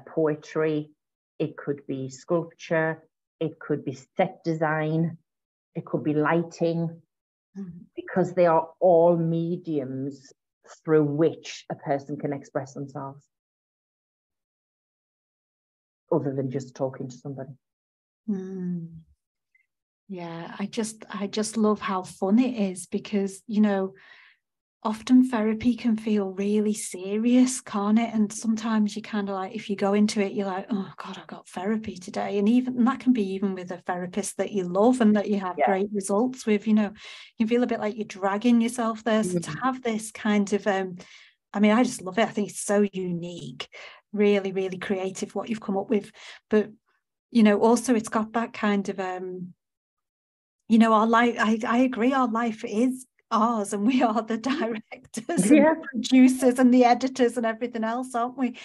poetry. It could be sculpture. It could be set design. It could be lighting, because they are all mediums through which a person can express themselves, other than just talking to somebody. Yeah, I just love how fun it is, because, often therapy can feel really serious, can't it? And sometimes you kind of like, if you go into it, you're like, oh God, I've got therapy today. And that can be even with a therapist that you love and that you have great results with, you feel a bit like you're dragging yourself there. So to have this kind of, I just love it. I think it's so unique, really, really creative what you've come up with. But, also it's got that kind of, our life, I agree, our life is ours, and we are the directors and the producers and the editors and everything else, aren't we?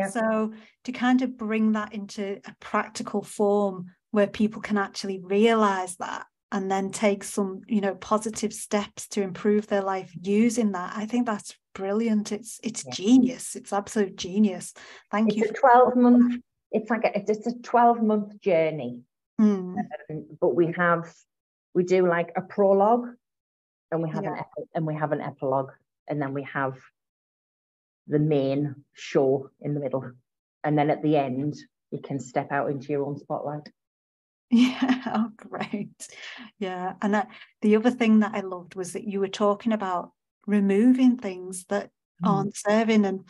So to kind of bring that into a practical form where people can actually realize that and then take some positive steps to improve their life using that, I think that's brilliant. It's genius. It's absolute genius. Thank you. It's a 12-month. It's a 12-month journey. But we do like a prologue, and we have an epilogue, and then we have the main show in the middle, and then at the end you can step out into your own spotlight. Oh, great. Yeah. And the other thing that I loved was that you were talking about removing things that aren't serving, and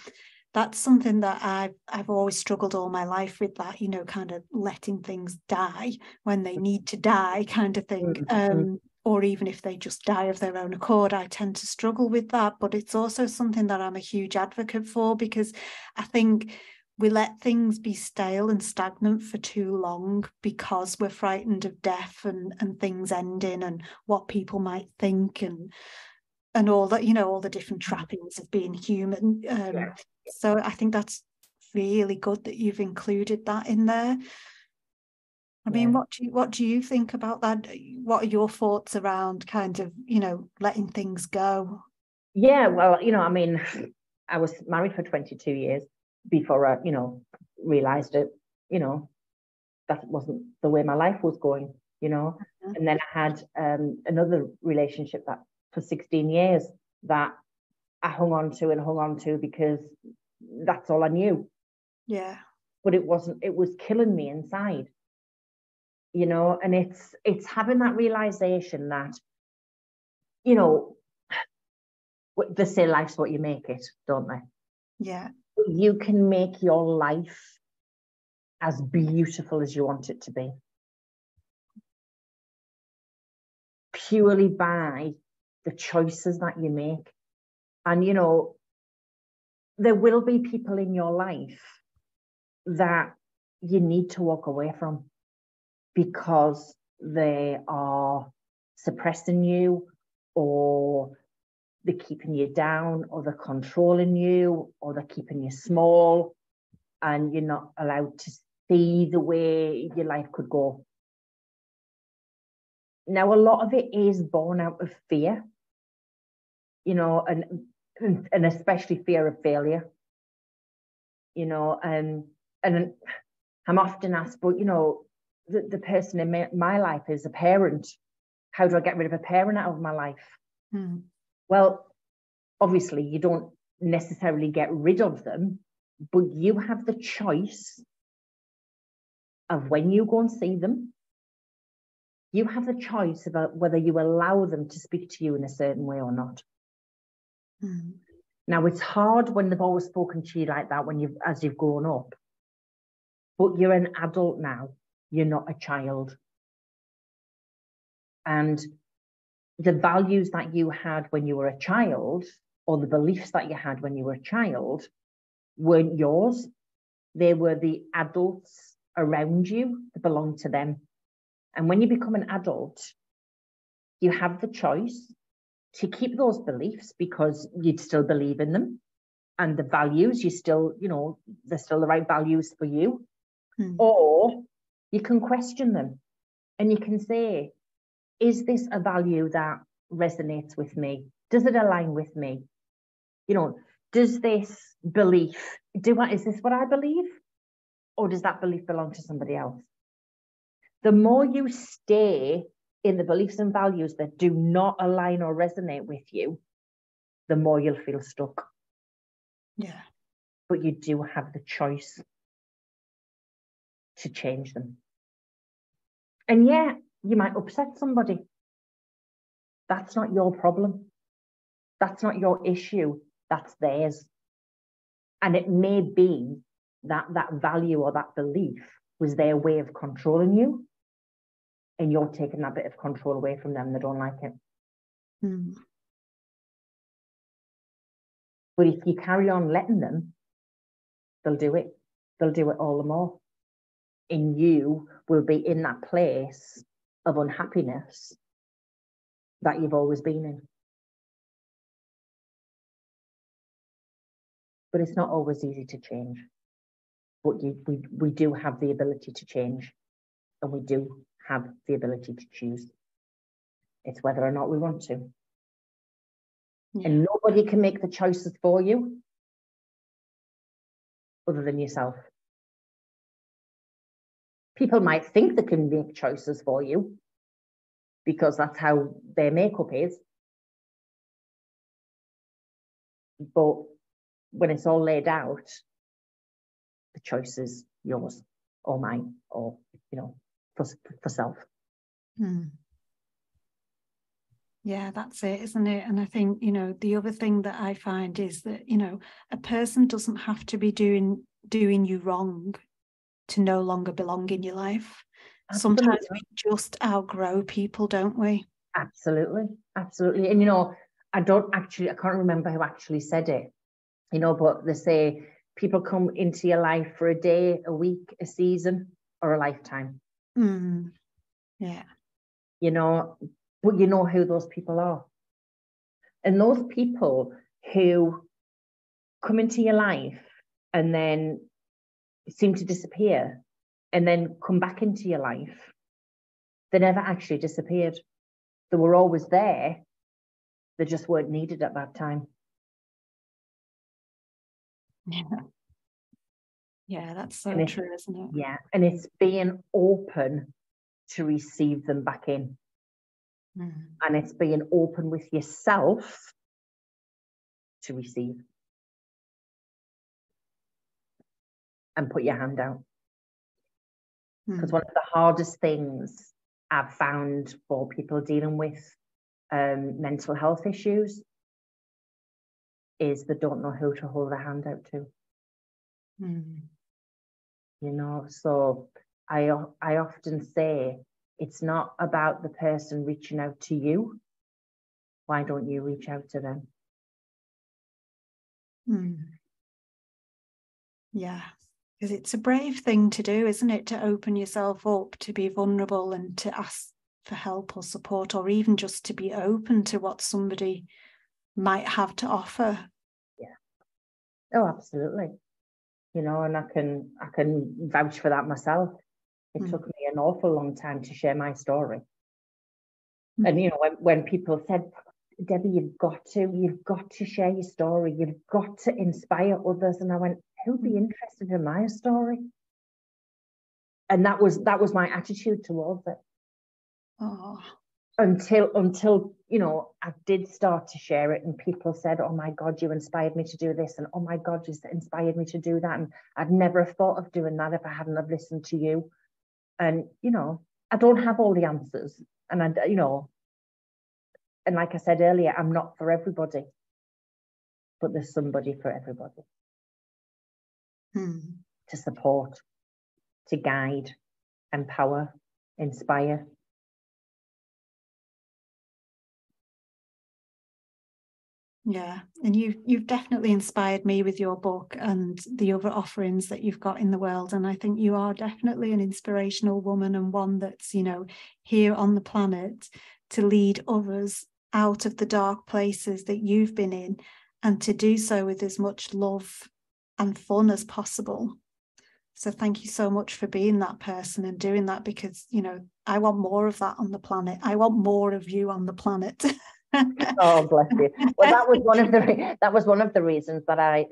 that's something that I've always struggled all my life with, that kind of letting things die when they need to die, kind of thing. Or even if they just die of their own accord. I tend to struggle with that, but it's also something that I'm a huge advocate for, because I think we let things be stale and stagnant for too long because we're frightened of death and things ending and what people might think and all that, all the different trappings of being human. So I think that's really good that you've included that in there. I mean, what do you think about that? What are your thoughts around kind of, letting things go? Yeah, well, I mean, I was married for 22 years before I, realized it, that wasn't the way my life was going, Mm-hmm. And then I had another relationship that for 16 years that I hung on to because that's all I knew. Yeah. But it was killing me inside, and it's having that realization that, they say life's what you make it, don't they? Yeah. You can make your life as beautiful as you want it to be, purely by the choices that you make. And, there will be people in your life that you need to walk away from because they are suppressing you, or they're keeping you down, or they're controlling you, or they're keeping you small, and you're not allowed to see the way your life could go. Now, a lot of it is born out of fear, and especially fear of failure, and I'm often asked, but, the person in my life is a parent. How do I get rid of a parent out of my life? Well, obviously, you don't necessarily get rid of them, but you have the choice of when you go and see them. You have the choice about whether you allow them to speak to you in a certain way or not. Now, it's hard when they've always spoken to you like that as you've grown up, but you're an adult now. You're not a child. And the values that you had when you were a child, or the beliefs that you had when you were a child, weren't yours. They were the adults around you that belonged to them. And when you become an adult, you have the choice to keep those beliefs because you'd still believe in them. And the values, you still, they're still the right values for you. Or you can question them and you can say, is this a value that resonates with me? Does it align with me? Does this belief, is this what I believe? Or does that belief belong to somebody else? The more you stay in the beliefs and values that do not align or resonate with you, the more you'll feel stuck. Yeah. But you do have the choice to change them. And yeah, you might upset somebody. That's not your problem. That's not your issue. That's theirs. And it may be that value or that belief was their way of controlling you, and you're taking that bit of control away from them. They don't like it. But if you carry on letting them, they'll do it. They'll do it all the more. And you will be in that place of unhappiness that you've always been in. But it's not always easy to change. But we do have the ability to change, and we do have the ability to choose. It's whether or not we want to. Yeah. And nobody can make the choices for you other than yourself. People might think they can make choices for you because that's how their makeup is. But when it's all laid out, the choice is yours or mine, or, for self. Yeah, that's it, isn't it? And I think, the other thing that I find is that, a person doesn't have to be doing you wrong to no longer belong in your life. Absolutely. Sometimes we just outgrow people, don't we? Absolutely. Absolutely. And, I can't remember who actually said it, but they say people come into your life for a day, a week, a season, or a lifetime. Yeah. But you know who those people are. And those people who come into your life and then seem to disappear and then come back into your life, they never actually disappeared. They were always there. They just weren't needed at that time. Yeah, that's so true, isn't it? Yeah, and it's being open to receive them back in. And it's being open with yourself to receive. And put your hand out. Because one of the hardest things I've found for people dealing with mental health issues is they don't know who to hold their hand out to. You know, so I often say it's not about the person reaching out to you. Why don't you reach out to them? Yeah, because it's a brave thing to do, isn't it? To open yourself up, to be vulnerable and to ask for help or support, or even just to be open to what somebody might have to offer. Yeah. Oh, absolutely. You know, and I can vouch for that myself. It took me an awful long time to share my story. And, you know, when people said, Debbie, you've got to share your story. You've got to inspire others. And I went, who'd be interested in my story? And that was my attitude towards it. Oh. Until, you know, I did start to share it and people said, oh my God, you inspired me to do this. And oh my God, you inspired me to do that. And I'd never have thought of doing that if I hadn't have listened to you. And, you know, I don't have all the answers. And you know, and like I said earlier, I'm not for everybody, but there's somebody for everybody to support, to guide, empower, inspire. Yeah, and you've definitely inspired me with your book and the other offerings that you've got in the world. And I think you are definitely an inspirational woman, and one that's, you know, here on the planet to lead others out of the dark places that you've been in, and to do so with as much love and fun as possible. So thank you so much for being that person and doing that, because, you know, I want more of that on the planet. I want more of you on the planet. Oh, bless you. Well, that was one of the reasons that I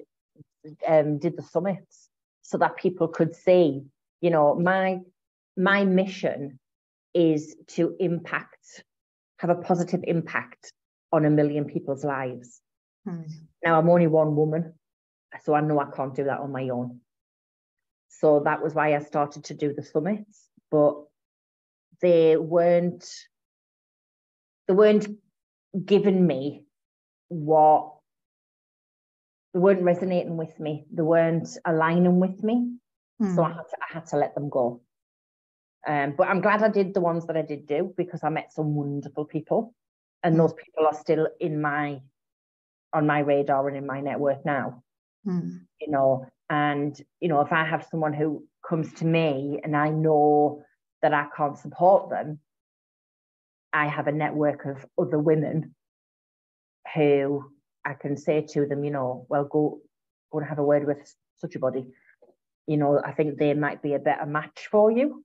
did the summits, so that people could see, you know, my mission is to have a positive impact on 1 million people's lives. Now, I'm only one woman, so I know I can't do that on my own. So that was why I started to do the summits, but they weren't giving me what, they weren't resonating with me. They weren't aligning with me. So I had to let them go. But I'm glad I did the ones that I did do, because I met some wonderful people, and those people are still on my radar and in my network now. You know, and, you know, if I have someone who comes to me and I know that I can't support them, I have a network of other women who I can say to them, you know, well, go and have a word with such a body. You know, I think they might be a better match for you.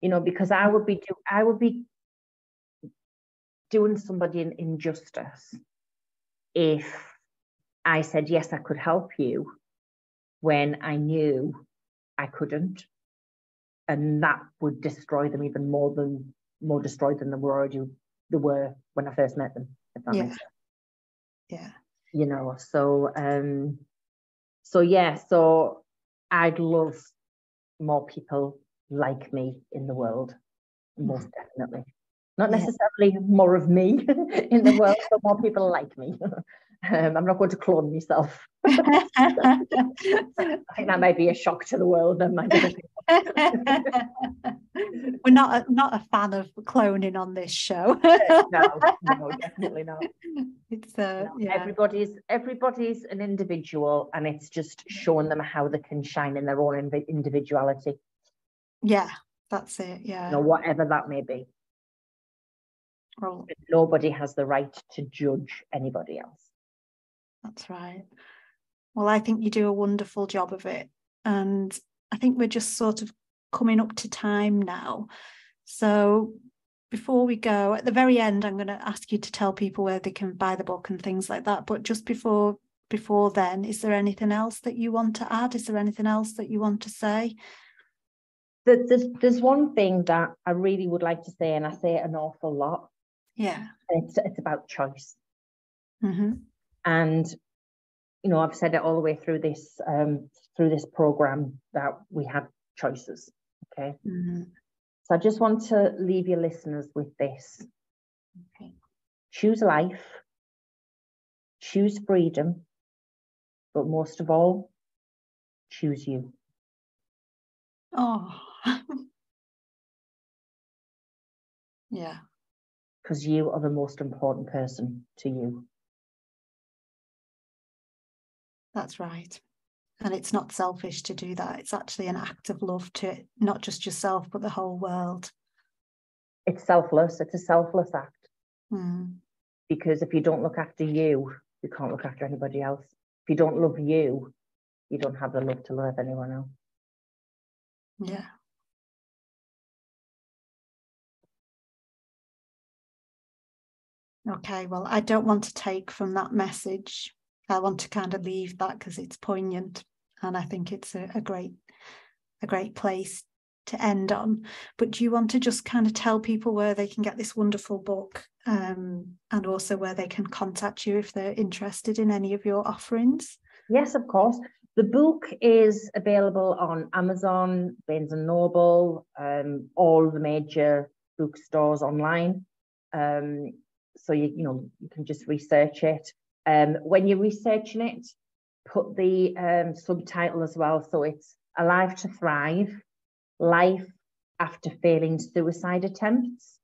You know, because I would be doing somebody an injustice if I said, yes, I could help you, when I knew I couldn't. And that would destroy them even more destroyed than they were when I first met them, if that makes sense. Yeah. You know, so I'd love more people like me in the world, most definitely. Not necessarily more of me in the world, but more people like me. I'm not going to clone myself. I think that might be a shock to the world. We're not a fan of cloning on this show. No, definitely not. It's everybody's an individual, and it's just showing them how they can shine in their own individuality. Yeah, that's it. Yeah, you know, whatever that may be. Well, nobody has the right to judge anybody else. That's right. Well, I think you do a wonderful job of it, and I think we're just sort of coming up to time now. So before we go, at the very end, I'm going to ask you to tell people where they can buy the book and things like that. But just before then, is there anything else that you want to add? Is there anything else that you want to say? There's one thing that I really would like to say, and I say it an awful lot. Yeah. It's about choice. Mm-hmm. And, you know, I've said it all the way through this program that we have choices. Okay. Mm-hmm. So I just want to leave your listeners with this. Okay. Choose life, choose freedom, but most of all, choose you. Oh, yeah. Because you are the most important person to you. That's right. And it's not selfish to do that. It's actually an act of love to not just yourself, but the whole world. It's selfless. It's a selfless act. Mm. Because if you don't look after you, you can't look after anybody else. If you don't love you, you don't have the love to love anyone else. Yeah. Okay, well, I don't want to take from that message. I want to kind of leave that because it's poignant, and I think it's a great place to end on. But do you want to just kind of tell people where they can get this wonderful book, and also where they can contact you if they're interested in any of your offerings? Yes, of course. The book is available on Amazon, Barnes & Noble, all the major bookstores online. So you can just research it. When you're researching it, put the subtitle as well. So it's Alive to Thrive, Life After Failing Suicide Attempts,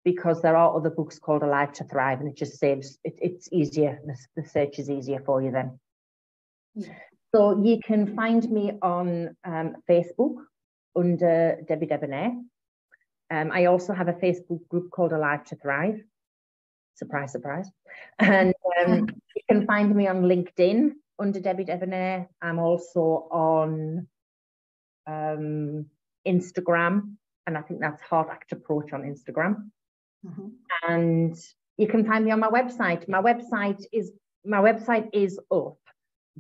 because there are other books called Alive to Thrive, and it just saves, it's easier. The search is easier for you then. Yeah. So you can find me on Facebook under Debbie Debonaire. I also have a Facebook group called Alive to Thrive. Surprise, surprise. And you can find me on LinkedIn under Debbie Debonaire. I'm also on Instagram, and I think that's HeartAct Approach on Instagram. Mm-hmm. And you can find me on my website. My website is up,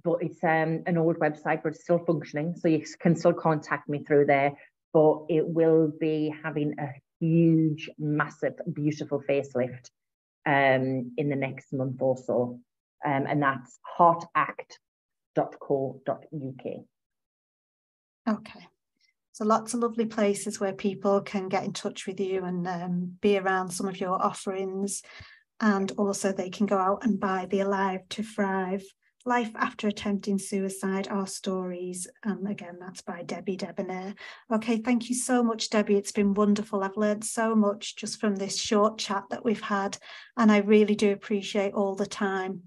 but it's an old website, but it's still functioning. So you can still contact me through there, but it will be having a huge, massive, beautiful facelift in the next month or so. And that's heartact.co.uk. Okay. So lots of lovely places where people can get in touch with you and be around some of your offerings. And also they can go out and buy the Alive to Thrive, Life After Attempting Suicide, Our Stories. Again, that's by Debbie Debonaire. Okay, thank you so much, Debbie. It's been wonderful. I've learned so much just from this short chat that we've had. And I really do appreciate all the time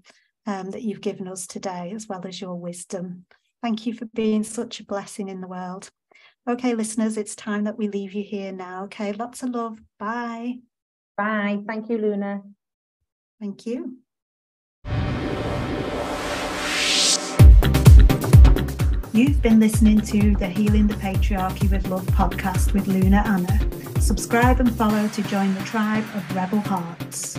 that you've given us today, as well as your wisdom. Thank you for being such a blessing in the world. Okay, listeners, it's time that we leave you here now. Okay, lots of love. Bye. Bye. Thank you, Luna. Thank you. You've been listening to the Healing the Patriarchy with Love podcast with Luna Anna. Subscribe and follow to join the tribe of Rebel Hearts.